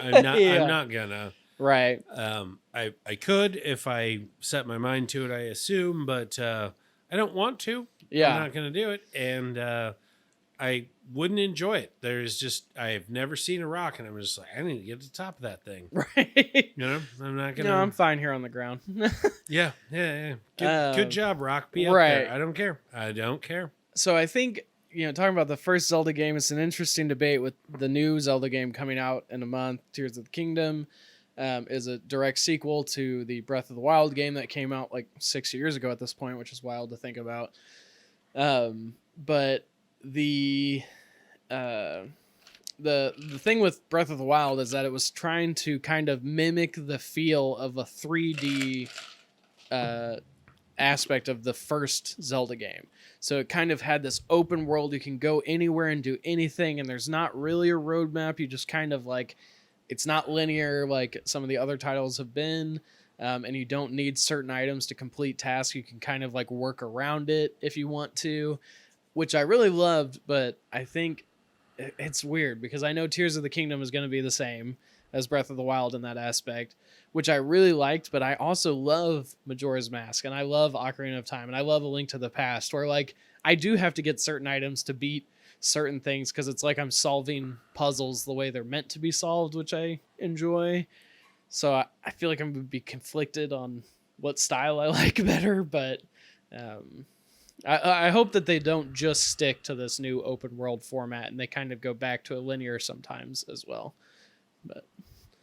I'm not gonna. Right. I could if I set my mind to it, I assume, but I don't want to. Yeah. I'm not gonna do it, and I wouldn't enjoy it. I've never seen a rock, and I'm just like, I need to get to the top of that thing. Right. I'm not gonna. No, I'm fine here on the ground. Yeah. Good job, rock. Be up right. there. I don't care. So I think, talking about the first Zelda game, it's an interesting debate with the new Zelda game coming out in a month. Tears of the Kingdom is a direct sequel to the Breath of the Wild game that came out like 6 years ago at this point, which is wild to think about. But the thing with Breath of the Wild is that it was trying to kind of mimic the feel of a 3D aspect of the first Zelda game. So it kind of had this open world. You can go anywhere and do anything, and there's not really a roadmap. You just kind of like, it's not linear like some of the other titles have been, and you don't need certain items to complete tasks. You can kind of like work around it if you want to, which I really loved, but I think it's weird because I know Tears of the Kingdom is going to be the same as Breath of the Wild in that aspect, which I really liked, but I also love Majora's Mask, and I love Ocarina of Time, and I love A Link to the Past, where like I do have to get certain items to beat certain things because it's like I'm solving puzzles the way they're meant to be solved, which I enjoy. So I feel like I'm going to be conflicted on what style I like better, but I hope that they don't just stick to this new open world format and they kind of go back to a linear sometimes as well. But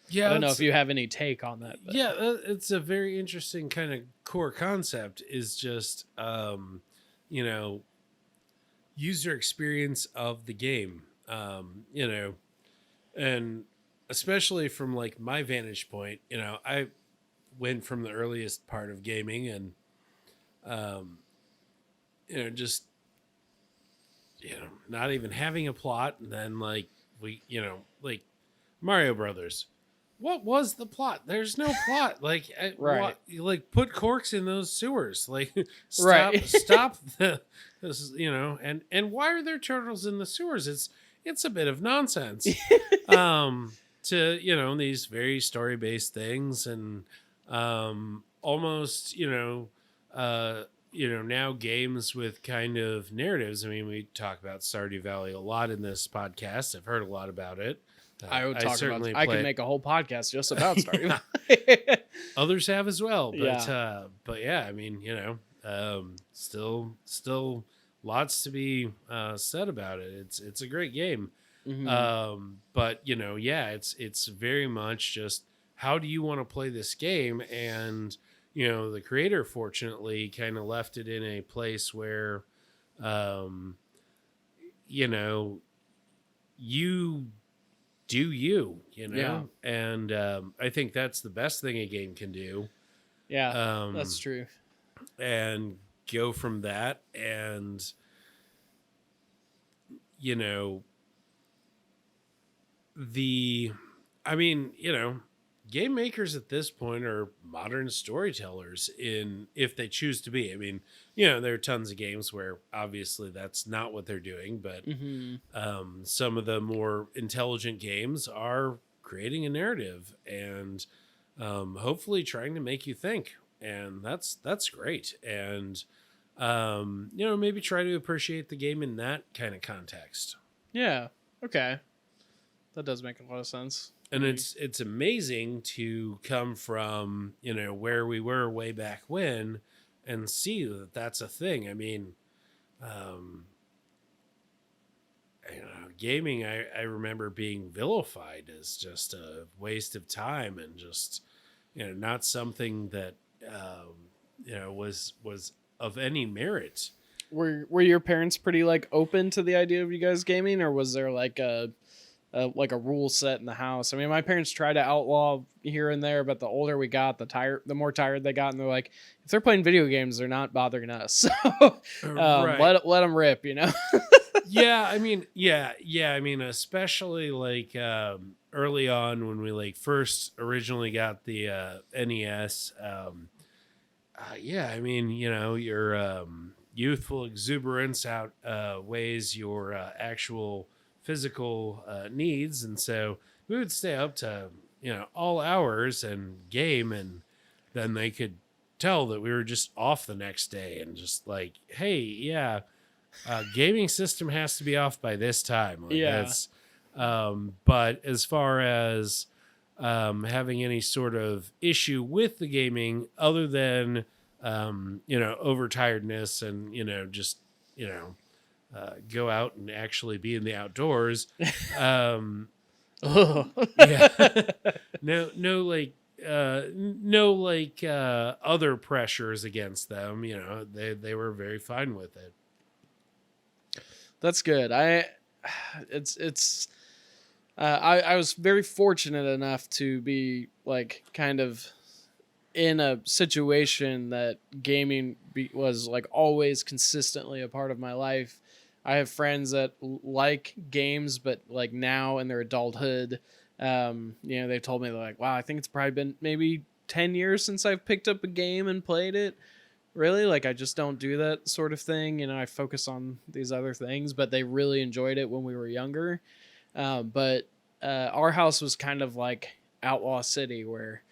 yeah, I don't know if you have any take on that. But. Yeah, it's a very interesting kind of core concept is just, user experience of the game, and especially from like my vantage point, I went from the earliest part of gaming and, just, not even having a plot. And then like like Mario Brothers. What was the plot? There's no plot. Like, right. Like put corks in those sewers. Like, stop this, and why are there turtles in the sewers? It's a bit of nonsense. To, these very story-based things and, almost, now games with kind of narratives. I mean, we talk about Stardew Valley a lot in this podcast. I've heard a lot about it. I would talk about. I could make a whole podcast just about Stardew Valley. Others have as well, but yeah, I mean, still lots to be said about it. It's a great game, but it's very much just how do you want to play this game, and the creator fortunately kind of left it in a place where, you do Yeah. and I think that's the best thing a game can do. Yeah, that's true. and go from that. And, you know, game makers at this point are modern storytellers if they choose to be. I mean, there are tons of games where obviously that's not what they're doing, but some of the more intelligent games are creating a narrative and hopefully trying to make you think. And that's great. And, maybe try to appreciate the game in that kind of context. Yeah. Okay. That does make a lot of sense. And it's amazing to come from, where we were way back when and see that that's a thing. I mean, gaming, I remember being vilified as just a waste of time and just, not something that, was of any merit. Were your parents pretty like open to the idea of you guys gaming, or was there like a rule set in the house? I mean, my parents tried to outlaw here and there, but the older we got, the more tired they got, and they're like, if they're playing video games, they're not bothering us. So Right. let them rip, Yeah, I mean, I mean, especially like early on when we like first originally got the NES. I mean, your youthful exuberance outweighs your actual physical needs, and so we would stay up to all hours and game, and then they could tell that we were just off the next day and just like, hey, yeah, gaming system has to be off by this time. Like, Yeah. that's but as far as having any sort of issue with the gaming other than overtiredness and just go out and actually be in the outdoors. Yeah. No other pressures against them. They were very fine with it. That's good. I was very fortunate enough to be like kind of in a situation that gaming was like always consistently a part of my life. I have friends that like games, but like now in their adulthood, they've told me, they're like, wow, I think it's probably been maybe 10 years since I've picked up a game and played it. Really? Like, I just don't do that sort of thing. I focus on these other things, but they really enjoyed it when we were younger. But our house was kind of like Outlaw City, where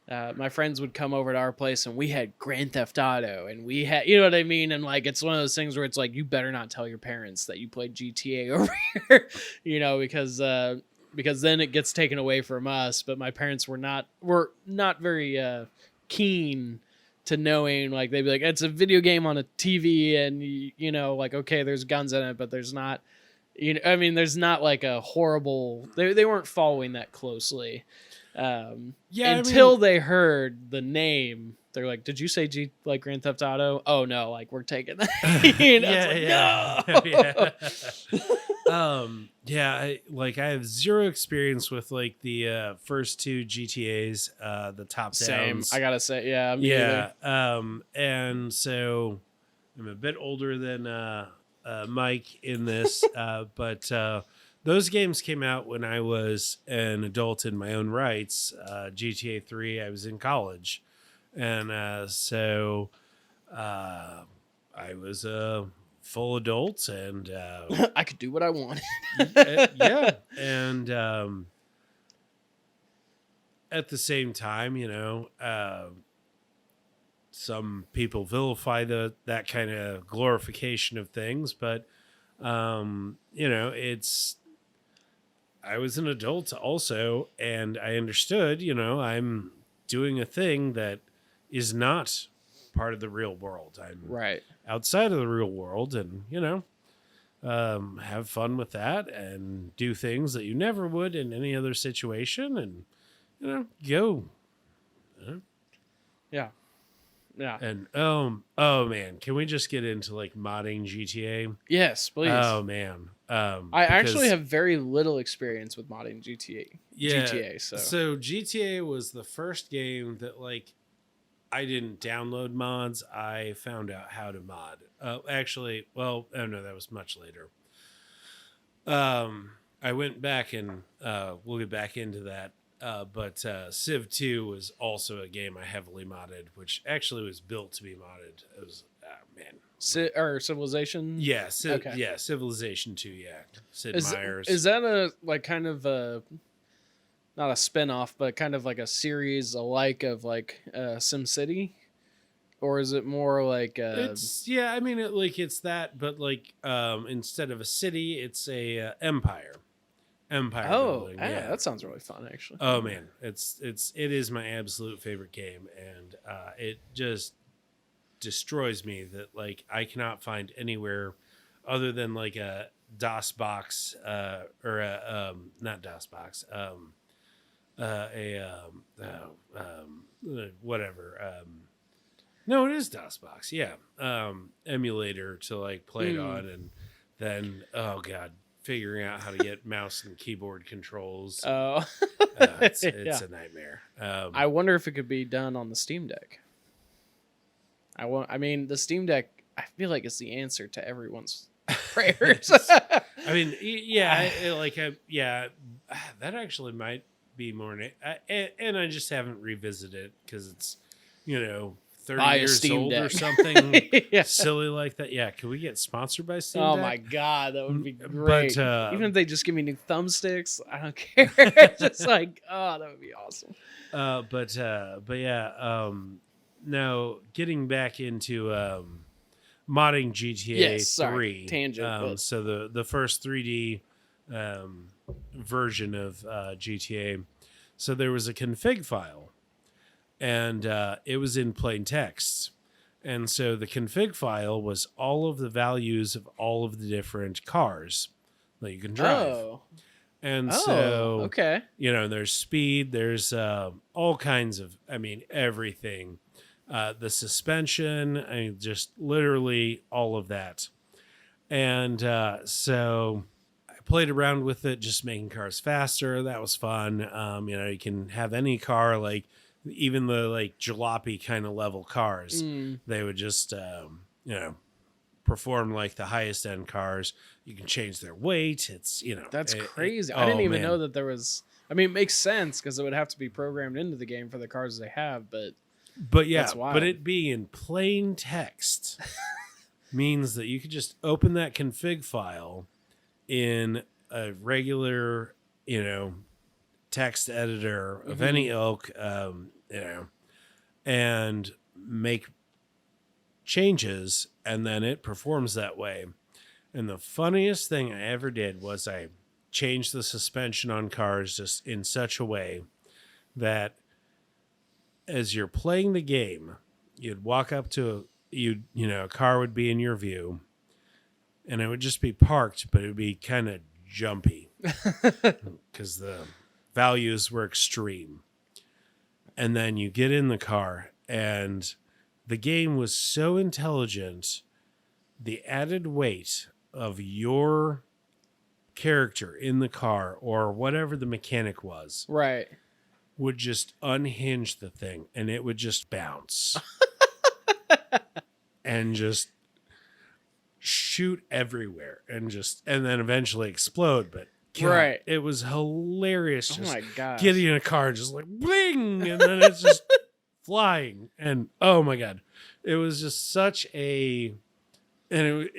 my friends would come over to our place and we had Grand Theft Auto and we had, you know what I mean? And like, it's one of those things where it's like, you better not tell your parents that you played GTA over here, because then it gets taken away from us. But my parents were not very keen to knowing, like, they'd be like, it's a video game on a TV and, like, okay, there's guns in it, but there's not, there's not like a horrible, they weren't following that closely. Until they heard the name, they're like, did you say Grand Theft Auto? Oh no, like, we're taking that. I have zero experience with like the first two GTAs, the top downs. Same, I gotta say, yeah. And so I'm a bit older than Mike in this, but those games came out when I was an adult in my own rights. GTA 3, I was in college. And so I was a full adult and I could do what I wanted. yeah. And at the same time, some people vilify that kind of glorification of things, but I was an adult also, and I understood, I'm doing a thing that is not part of the real world. I'm right outside of the real world, and, have fun with that and do things that you never would in any other situation, and, go. Yeah. And oh man, can we just get into like modding GTA? Yes, please. Oh man. I actually have very little experience with modding GTA. Yeah. GTA. So GTA was the first game that like I didn't download mods. I found out how to mod. Actually, well, oh no, that was much later. I went back and we'll get back into that. But Civ 2 was also a game I heavily modded, which actually was built to be modded. It was, man. Or Civilization? Yeah, Okay. yeah, Civilization 2, yeah. Sid Is Meier's. is that a like kind of a not a spin-off, but kind of like a series alike of like SimCity? Or is it more like It's yeah, I mean it's that, but like instead of a city, it's a empire. Empire building. Yeah. that sounds really fun actually. Oh man, it is my absolute favorite game, and it just destroys me that like I cannot find anywhere other than like a DOS box or a not DOS box whatever no, it is DOS box, yeah, emulator to like play it on, and then oh god, figuring out how to get mouse and keyboard controls. Oh, It's yeah. a nightmare. I wonder if it could be done on the Steam Deck. I mean, the Steam Deck. I feel like it's the answer to everyone's prayers. I mean, yeah, yeah, that actually might be more. And I just haven't revisited it because it's 30 Buy a years Steam old or Deck. something Yeah. silly like that. Yeah, can we get sponsored by Steam Oh Deck? my god, that would be But, great. Even if they just give me new thumbsticks, I don't care. It's just like, oh, that would be awesome. But yeah, now getting back into modding GTA Yes, sorry, 3. tangent, but- So the first 3D version of GTA. So there was a config file, and it was in plain text. And so the config file was all of the values of all of the different cars that you can drive. Oh, And so, okay. there's speed, there's all kinds of, everything. The suspension, just literally all of that. And so I played around with it, just making cars faster. That was fun. You can have any car, like even the like jalopy kind of level cars. They would just, perform like the highest end cars. You can change their weight. It's, That's crazy. I didn't oh, even man. know that there was. I mean, it makes sense because it would have to be programmed into the game for the cars they have. But Yeah, that's wild. but it being in plain text means that you could just open that config file in a regular, text editor of any ilk, and make changes, and then it performs that way. And the funniest thing I ever did was I changed the suspension on cars just in such a way that as you're playing the game, you'd walk up to a car would be in your view, and it would just be parked, but it would be kind of jumpy because the values were extreme. And then you get in the car, and the game was so intelligent, the added weight of your character in the car or whatever the mechanic was right. would just unhinge the thing, and it would just bounce and just shoot everywhere and then eventually explode. But God, Right. it was hilarious. Oh Just my god. getting in a car, just like bling, and then it's just flying. And oh my God, it was just such a, and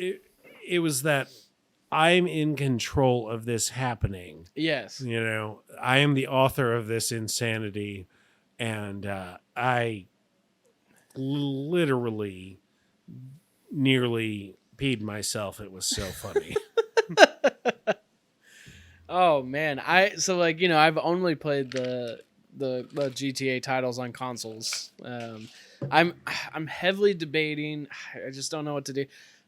it was that I'm in control of this happening. Yes. I am the author of this insanity, and I literally nearly peed myself. It was so funny. Oh man, I've only played the GTA titles on consoles. I'm heavily debating. I just don't know what to do.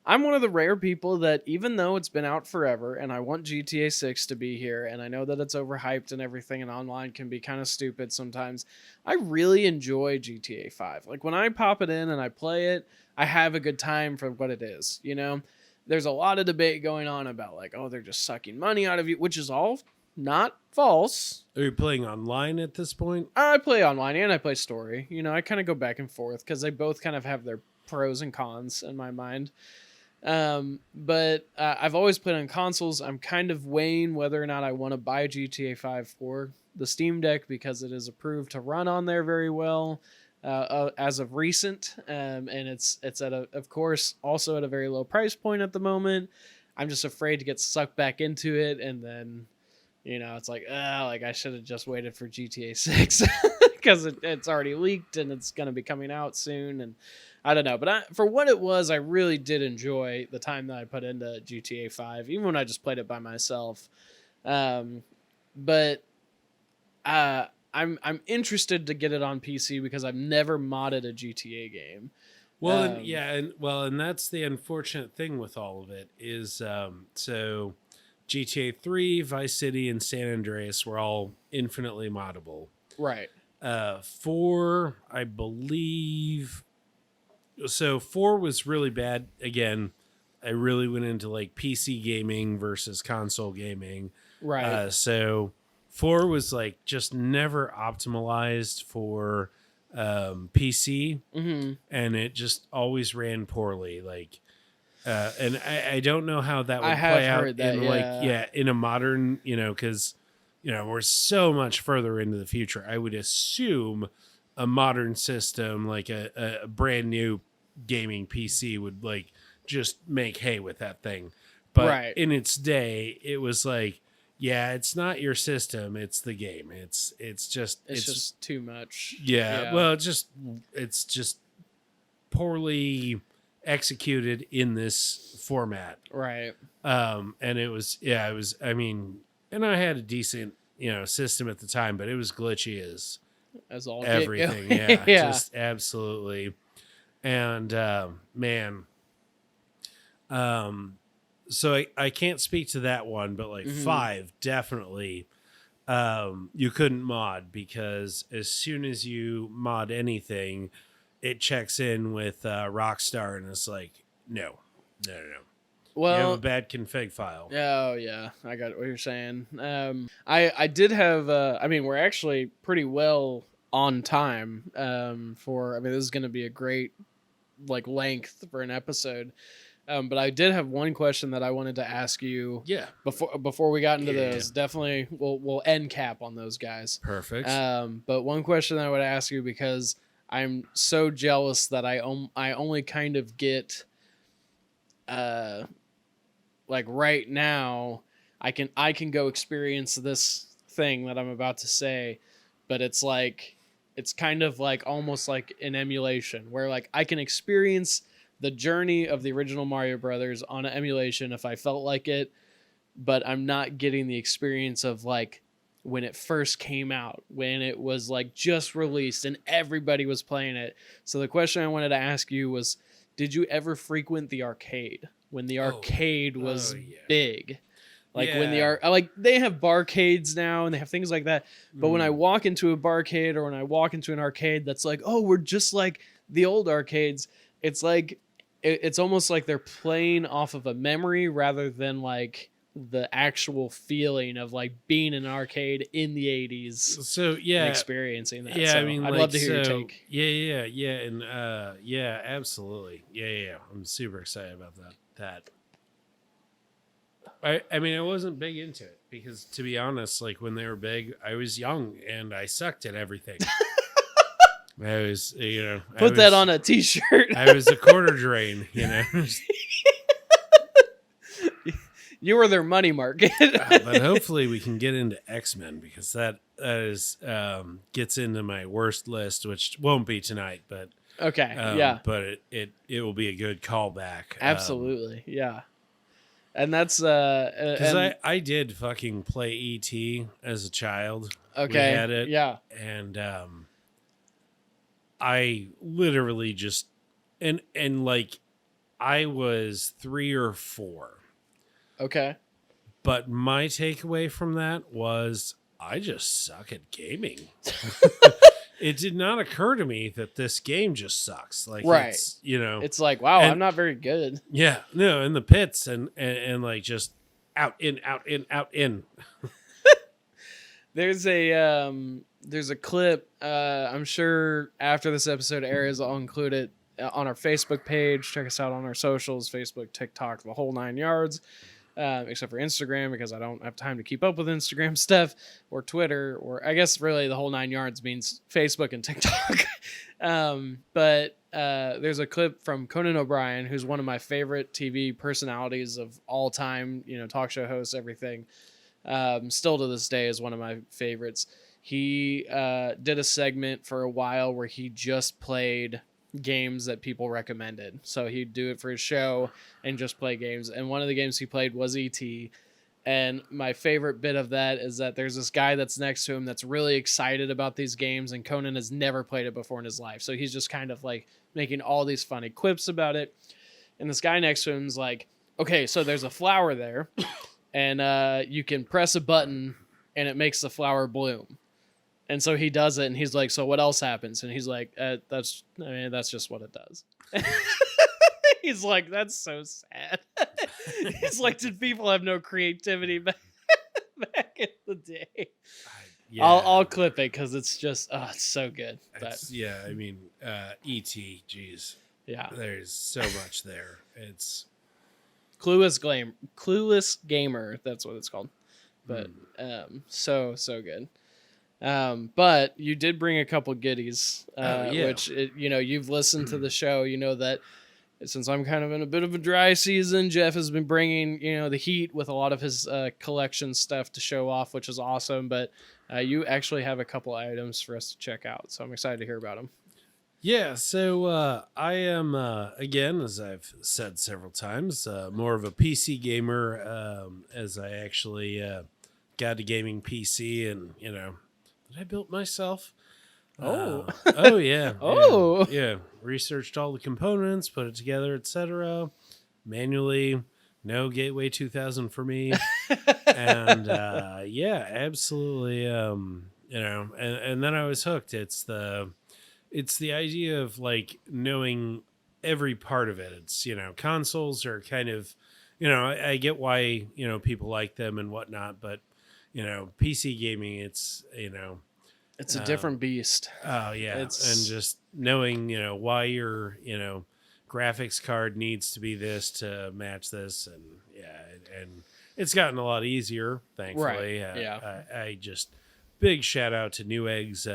I'm one of the rare people that, even though it's been out forever and I want GTA 6 to be here, and I know that it's overhyped and everything, and online can be kind of stupid sometimes, I really enjoy GTA 5. Like when I pop it in and I play it, I have a good time for what it is. There's a lot of debate going on about like, oh, they're just sucking money out of you, which is all not false. Are you playing online at this point? I play online and I play story. You know, I kind of go back and forth because they both kind of have their pros and cons in my mind. But I've always played on consoles. I'm kind of weighing whether or not I want to buy GTA 5 for the Steam Deck because it is approved to run on there very well as of recent. And it's at of course, also at a very low price point at the moment. I'm just afraid to get sucked back into it, and then, you know, it's like I should have just waited for GTA 6 because it's already leaked and it's going to be coming out soon, and I don't know. But for what it was, I really did enjoy the time that I put into GTA 5, even when I just played it by myself. But I'm interested to get it on PC because I've never modded a GTA game. Well, and that's the unfortunate thing with all of it is so GTA 3, Vice City, and San Andreas were all infinitely moddable. Right. 4, I believe. So 4 was really bad. Again, I really went into like PC gaming versus console gaming. Right. So 4 was like just never optimized for PC, and it just always ran poorly. Like, and I don't know how that would play out in a modern, you know, because, you know, we're so much further into the future. I would assume a modern system, like a brand new gaming PC, would like just make hay with that thing. But in its day, it was like, yeah, it's not your system, it's the game. It's just too much. Yeah. Well, it's just poorly executed in this format. Right. And it was, I mean, and I had a decent, you know, system at the time, but it was glitchy as all everything. Yeah. Just absolutely. And man, so I can't speak to that one, but like 5 definitely you couldn't mod, because as soon as you mod anything, it checks in with Rockstar and it's like, no. Well, you have a bad config file. Oh yeah, I got what you're saying. I did have. I mean, we're actually pretty well on time. This is going to be a great like length for an episode. But I did have one question that I wanted to ask you. Yeah. Before we got into those, definitely we'll end cap on those guys. Perfect. But one question that I would ask you, because I'm so jealous that I only kind of get, like right now, I can go experience this thing that I'm about to say, but it's kind of like almost like an emulation where like I can experience the journey of the original Mario Brothers on an emulation if I felt like it, but I'm not getting the experience of like when it first came out, when it was like just released and everybody was playing it. So the question I wanted to ask you was, did you ever frequent the arcade when the arcade was big? Like when they have barcades now and they have things like that. But when I walk into a barcade or when I walk into an arcade that's like, oh, we're just like the old arcades, it's like it's almost like they're playing off of a memory rather than like the actual feeling of like being in an arcade in the 80s. So and experiencing that. Yeah, so I mean, I'd like, love to hear your take. Yeah, and absolutely. Yeah. I'm super excited about that. I mean, I wasn't big into it because, to be honest, like when they were big, I was young and I sucked at everything. I was, you know, Put that on a t-shirt. I was a quarter drain, you know. You were their money market. But hopefully we can get into X-Men, because that is gets into my worst list, which won't be tonight, but okay, but it will be a good callback. Absolutely, yeah. And that's because I did fucking play E.T. as a child. Okay, we had it, yeah, and I literally just and like I was 3 or 4. Okay. But my takeaway from that was I just suck at gaming. It did not occur to me that this game just sucks. Like, right. It's, you know, it's like, wow, I'm not very good. Yeah, no, in the pits and like just out in. There's a clip. I'm sure after this episode airs, I'll include it on our Facebook page. Check us out on our socials: Facebook, TikTok, the whole 9 yards. Except for Instagram, because I don't have time to keep up with Instagram stuff, or Twitter, or I guess really the whole 9 yards means Facebook and TikTok. But there's a clip from Conan O'Brien, who's one of my favorite TV personalities of all time, talk show hosts, everything. Still to this day is one of my favorites. He did a segment for a while where he just played games that people recommended. So he'd do it for his show and just play games. And one of the games he played was E.T. And my favorite bit of that is that there's this guy that's next to him that's really excited about these games, and Conan has never played it before in his life. So he's just kind of like making all these funny quips about it. And this guy next to him's like, okay, so there's a flower there, and you can press a button and it makes the flower bloom. And so he does it, and he's like, so what else happens? And he's like, that's just what it does. He's like, that's so sad. He's like, did people have no creativity back in the day? Yeah. I'll clip it because it's just, it's so good. Yeah, I mean, E.T., geez. Yeah. There's so much there. It's Clueless Gamer, that's what it's called. But so good. But you did bring a couple goodies, which, you've listened to the show. You know that since I'm kind of in a bit of a dry season, Jeff has been bringing, the heat with a lot of his collection stuff to show off, which is awesome. But you actually have a couple items for us to check out. So I'm excited to hear about them. Yeah, so I am, again, as I've said several times, more of a PC gamer, as I actually got a gaming PC and, that I built myself. Oh. Oh, yeah. Oh. Yeah. Researched all the components, put it together, etc. Manually. No Gateway 2000 for me. And, yeah, absolutely, and then I was hooked. It's the idea of, like, knowing every part of it. It's, consoles are kind of, I get why, people like them and whatnot, but, PC gaming, it's, it's a different beast. Oh, yeah. And just knowing, why your, graphics card needs to be this to match this. And, yeah, and it's gotten a lot easier, thankfully. Right. Yeah. I just, big shout out to Newegg's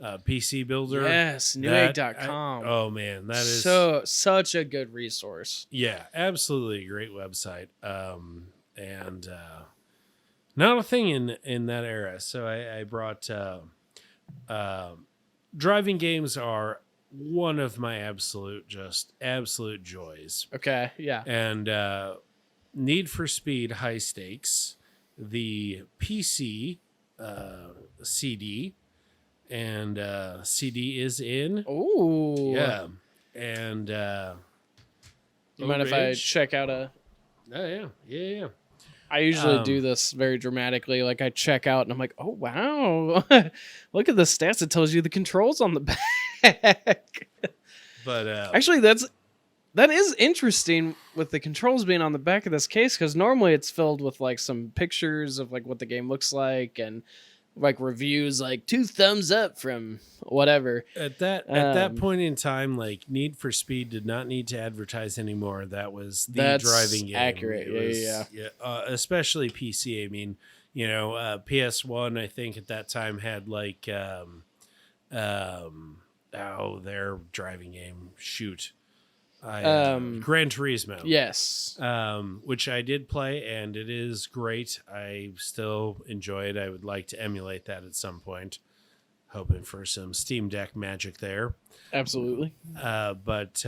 PC Builder. Yes, Newegg.com. Oh, man. That is such a good resource. Yeah, absolutely a great website. And not a thing in that era. So I brought driving games are one of my absolute joys. Okay, yeah. And Need for Speed High Stakes, the PC CD, and CD is in. Oh, yeah. And you mind if I check out a? Oh yeah. I usually do this very dramatically. Like I check out and I'm like, oh wow, look at the stats. It tells you the controls on the back. But actually, that is interesting with the controls being on the back of this case, because normally it's filled with like some pictures of like what the game looks like and like reviews, like 2 thumbs up from whatever. At that point in time, like Need for Speed did not need to advertise anymore. That was the driving game. Accurate. Yeah. Especially PC. I mean, PS1, I think at that time had like their driving game. Shoot. Gran Turismo. Yes. Which I did play, and it is great. I still enjoy it. I would like to emulate that at some point. Hoping for some Steam Deck magic there. Absolutely. But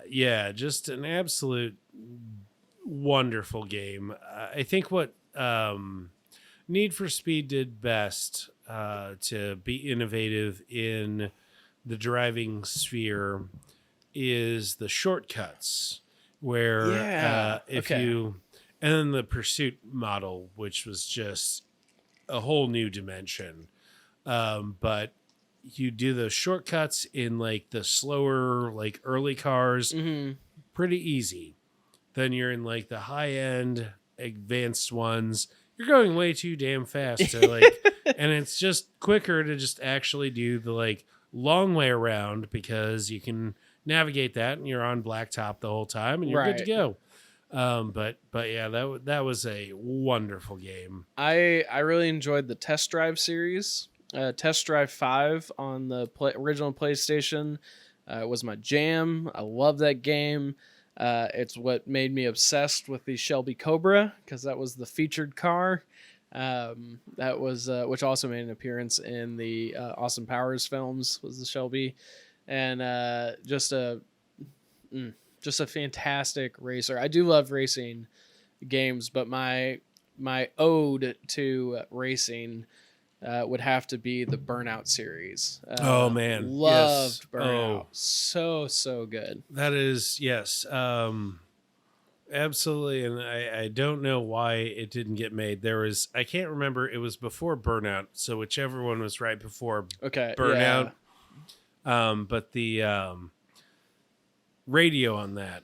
yeah, just an absolute wonderful game. I think what Need for Speed did best to be innovative in the driving sphere is the shortcuts, where and then the pursuit model, which was just a whole new dimension. But you do the shortcuts in like the slower, like early cars, pretty easy. Then you're in like the high end advanced ones, you're going way too damn fast to like, and it's just quicker to just actually do the like long way around because you can navigate that and you're on blacktop the whole time and you're good to Right. go. But yeah, that was a wonderful game. I really enjoyed the Test Drive series. Test Drive 5 on the original PlayStation was my jam. I love that game. It's what made me obsessed with the Shelby Cobra because that was the featured car. That was which also made an appearance in the Austin Powers films. Was the Shelby, and just a fantastic racer. I do love racing games, but my ode to racing would have to be the Burnout series. Oh man, yes. Loved Burnout. So good. That is, yes. Absolutely. And I don't know why it didn't get made. I can't remember. It was before Burnout. So whichever one was right before Okay. Burnout. Yeah. But the radio on that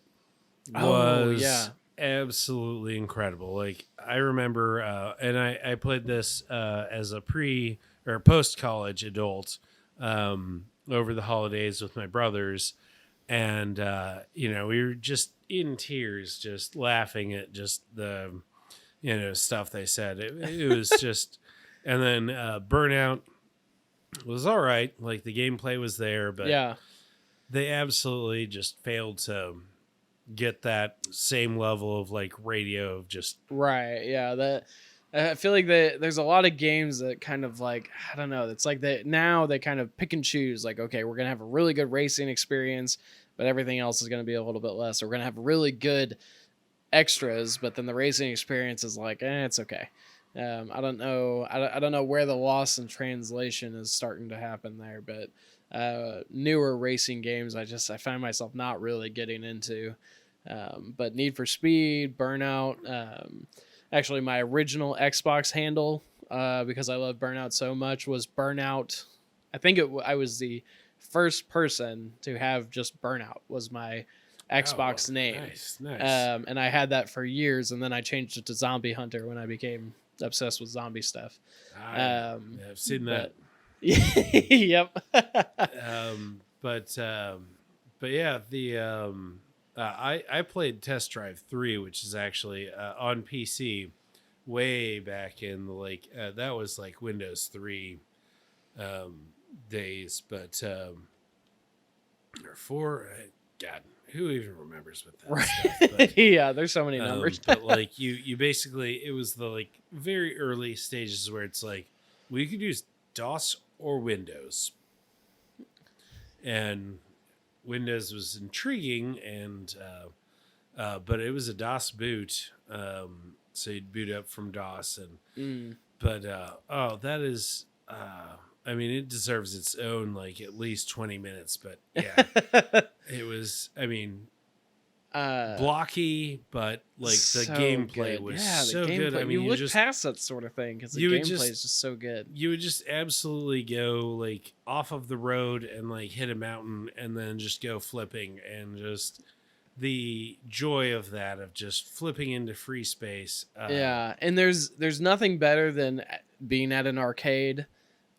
Oh, was yeah. absolutely incredible. Like I remember, and I played this as a pre or post college adult over the holidays with my brothers, and we were just in tears, just laughing at just the stuff they said. It was just, and then Burnout was all right. Like the gameplay was there, but Yeah. they absolutely just failed to get that same level of like radio of just Right. Yeah. That I feel like there's a lot of games that kind of like I don't know. It's like now they kind of pick and choose. Like, okay, we're gonna have a really good racing experience, but everything else is gonna be a little bit less. Or we're gonna have really good extras, but then the racing experience is like, it's okay. I don't know. I don't know where the loss in translation is starting to happen there, but newer racing games, I find myself not really getting into. But Need for Speed, Burnout. Actually, my original Xbox handle, because I love Burnout so much, was Burnout. I think I was the first person to have just Burnout was my Xbox name. Nice. And I had that for years, and then I changed it to Zombie Hunter when I became obsessed with zombie stuff. I've seen that. Yep. But yeah, I played Test Drive 3, which is actually on PC way back in the that was like Windows 3 days, but or 4. God, who even remembers what that stuff? But, Yeah, there's so many numbers. but like you basically, it was the like very early stages where it's like, well, you could use DOS or Windows, and Windows was intriguing, and but it was a DOS boot, so you'd boot up from DOS, and but that is, I mean, it deserves its own like at least 20 minutes, but yeah, it was, I mean, blocky, but like the so gameplay good. was Yeah, so the good. gameplay. I mean, you look past that sort of thing because the gameplay is just so good. you would just absolutely go like off of the road and like hit a mountain and then just go flipping, and just the joy of that, of just flipping into free space. Yeah, and there's nothing better than being at an arcade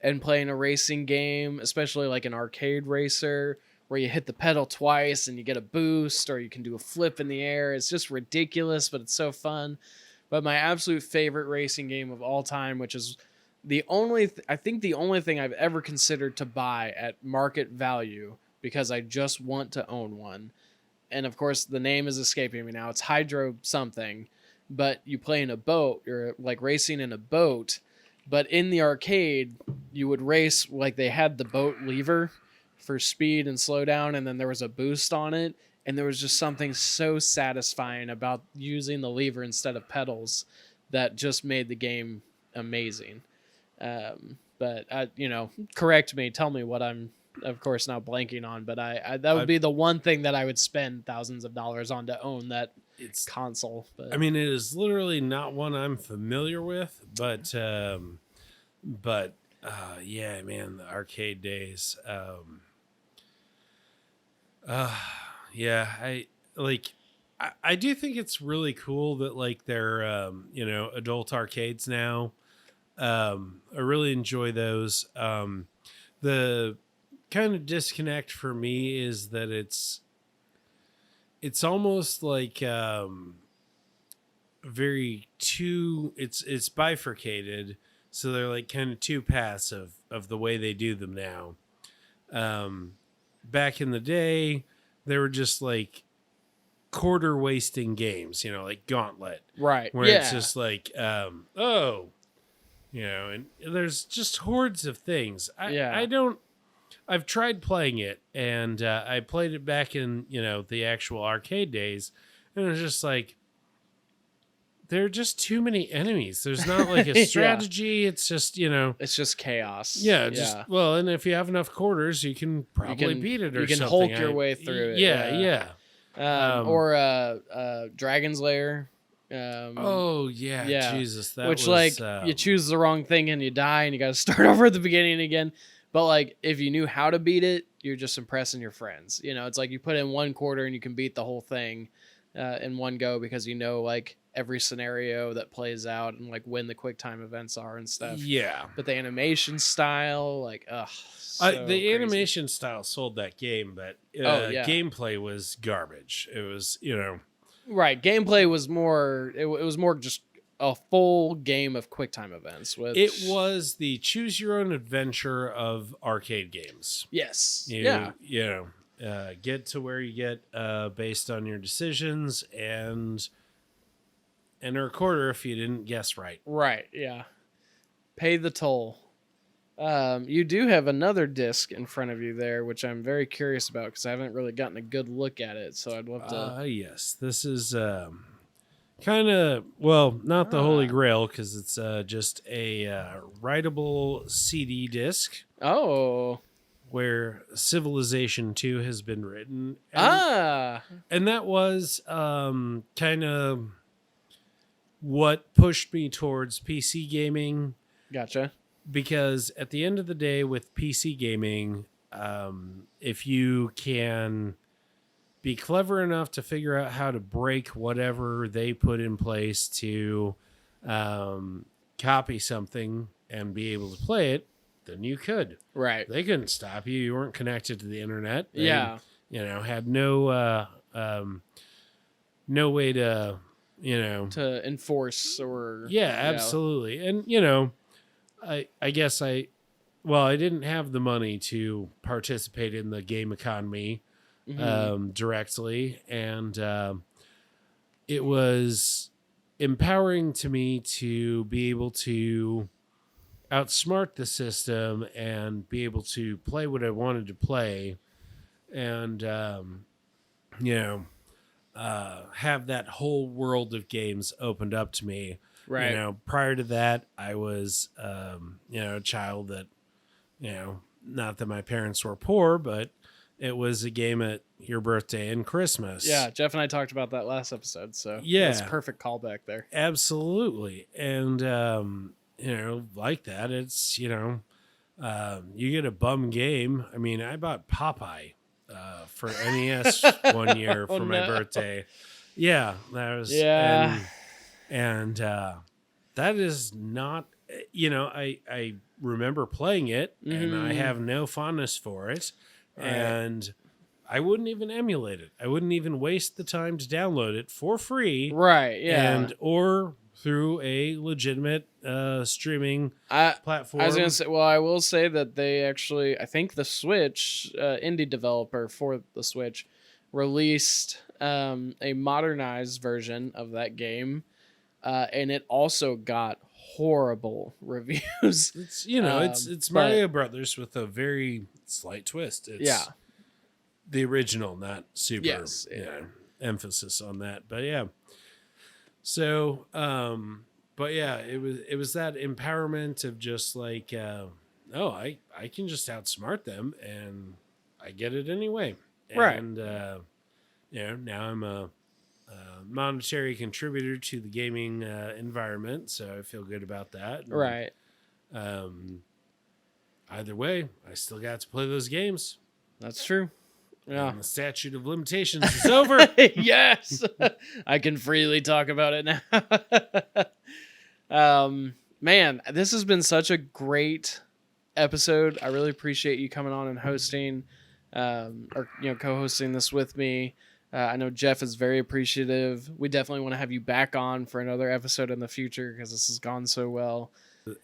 and playing a racing game, especially like an arcade racer where you hit the pedal twice and you get a boost, or you can do a flip in the air. It's just ridiculous, but it's so fun. But my absolute favorite racing game of all time, which is the only I think the only thing I've ever considered to buy at market value because I just want to own one. And of course the name is escaping me now. It's Hydro something, but you play in a boat. You're like racing in a boat, but in the arcade you would race like they had the boat lever for speed and slowdown, and then there was a boost on it, and there was just something so satisfying about using the lever instead of pedals that just made the game amazing. But correct me, tell me what I'm of course now blanking on, but I that would be the one thing that I would spend thousands of dollars on to own that console. But I mean, it is literally not one I'm familiar with, but yeah, man, the arcade days. Yeah, I like I do think it's really cool that like they're adult arcades now. I really enjoy those. The kind of disconnect for me is that it's almost like it's bifurcated, so they're like kind of two paths of the way they do them now. Back in the day, they were just like quarter wasting games, like Gauntlet, Right. where Yeah. it's just like and there's just hordes of things. Yeah. I've tried playing it, and I played it back in the actual arcade days, and it was just like there are just too many enemies. There's not like a strategy. It's just it's just chaos. well, and if you have enough quarters, you can probably beat it, or you can something. Hulk your way through it. Yeah. Or Dragon's Lair. Oh yeah, Jesus, that which was, you choose the wrong thing and you die and you got to start over at the beginning again. But like if you knew how to beat it, you're just impressing your friends. It's like you put in one quarter and you can beat the whole thing in one go because like every scenario that plays out and like when the quick time events are and stuff. Yeah, but the animation style, like the crazy. animation style sold that game, but gameplay was garbage. It was right. Gameplay was more. It was more just a full game of quick time events. It was the choose your own adventure of arcade games. Yes. Get to where you get based on your decisions, and enter a quarter if you didn't guess right. Right. Yeah. Pay the toll. You do have another disc in front of you there, which I'm very curious about because I haven't really gotten a good look at it. So I'd love to. Yes, this is kind of not the Holy Grail because it's just a writable CD disc. Oh. Where Civilization 2 has been written. And that was kind of what pushed me towards PC gaming. Gotcha. Because at the end of the day with PC gaming, if you can be clever enough to figure out how to break whatever they put in place to copy something and be able to play it, then you could. Right. They couldn't stop you. You weren't connected to the internet. They, had no way to, to enforce or. Yeah, absolutely. And, I guess I didn't have the money to participate in the game economy directly. And it was empowering to me to be able to outsmart the system and be able to play what I wanted to play and, have that whole world of games opened up to me. Right. Prior to that, I was, a child that, not that my parents were poor, but it was a game at your birthday and Christmas. Yeah. Jeff and I talked about that last episode. So yeah, that's perfect callback there. Absolutely. And, like that, it's, you get a bum game. I mean, I bought Popeye for NES one year for my birthday. Yeah, that was and that is not, I remember playing it and I have no fondness for it. Right. And I wouldn't even emulate it. I wouldn't even waste the time to download it for free. Right. Yeah. Or through a legitimate streaming platform. I was gonna say, I will say that they actually, I think the Switch indie developer for the Switch released a modernized version of that game, and it also got horrible reviews. It's it's Mario Brothers with a very slight twist. It's the original, not super emphasis on that, but yeah. So, but yeah, it was that empowerment of just like, I can just outsmart them and I get it anyway. Right. And, now I'm a monetary contributor to the gaming environment, so I feel good about that. And, right. Either way, I still got to play those games. That's true. Yeah. And the statute of limitations is over. Yes. I can freely talk about it now. Man, this has been such a great episode. I really appreciate you coming on and hosting, or co-hosting this with me. I know Jeff is very appreciative. We definitely want to have you back on for another episode in the future because this has gone so well.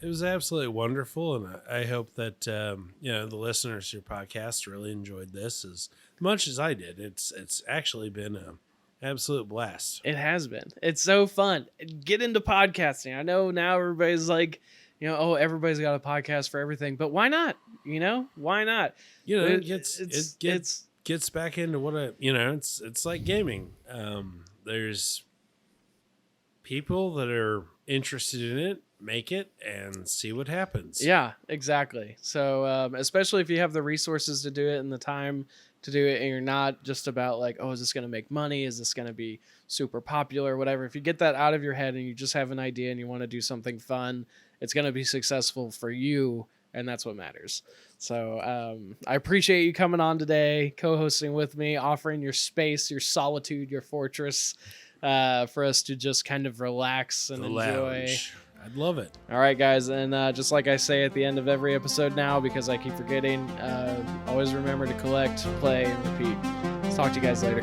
It was absolutely wonderful, and I hope that the listeners to your podcast really enjoyed this as much as I did. It's actually been an absolute blast. It has been. It's so fun. Get into podcasting. I know now everybody's like, everybody's got a podcast for everything, but why not? Why not? It gets back into what it's like gaming. There's people that are interested in it, make it and see what happens. Yeah, exactly. So especially if you have the resources to do it and the time to do it, and you're not just about like, oh, is this going to make money? Is this going to be super popular? Whatever. If you get that out of your head and you just have an idea and you want to do something fun, it's going to be successful for you, and that's what matters. So I appreciate you coming on today, co-hosting with me, offering your space, your solitude, your fortress for us to just kind of relax and enjoy. I'd love it. All right, guys. And just like I say at the end of every episode now, because I keep forgetting, always remember to collect, play, and repeat. Let's talk to you guys later.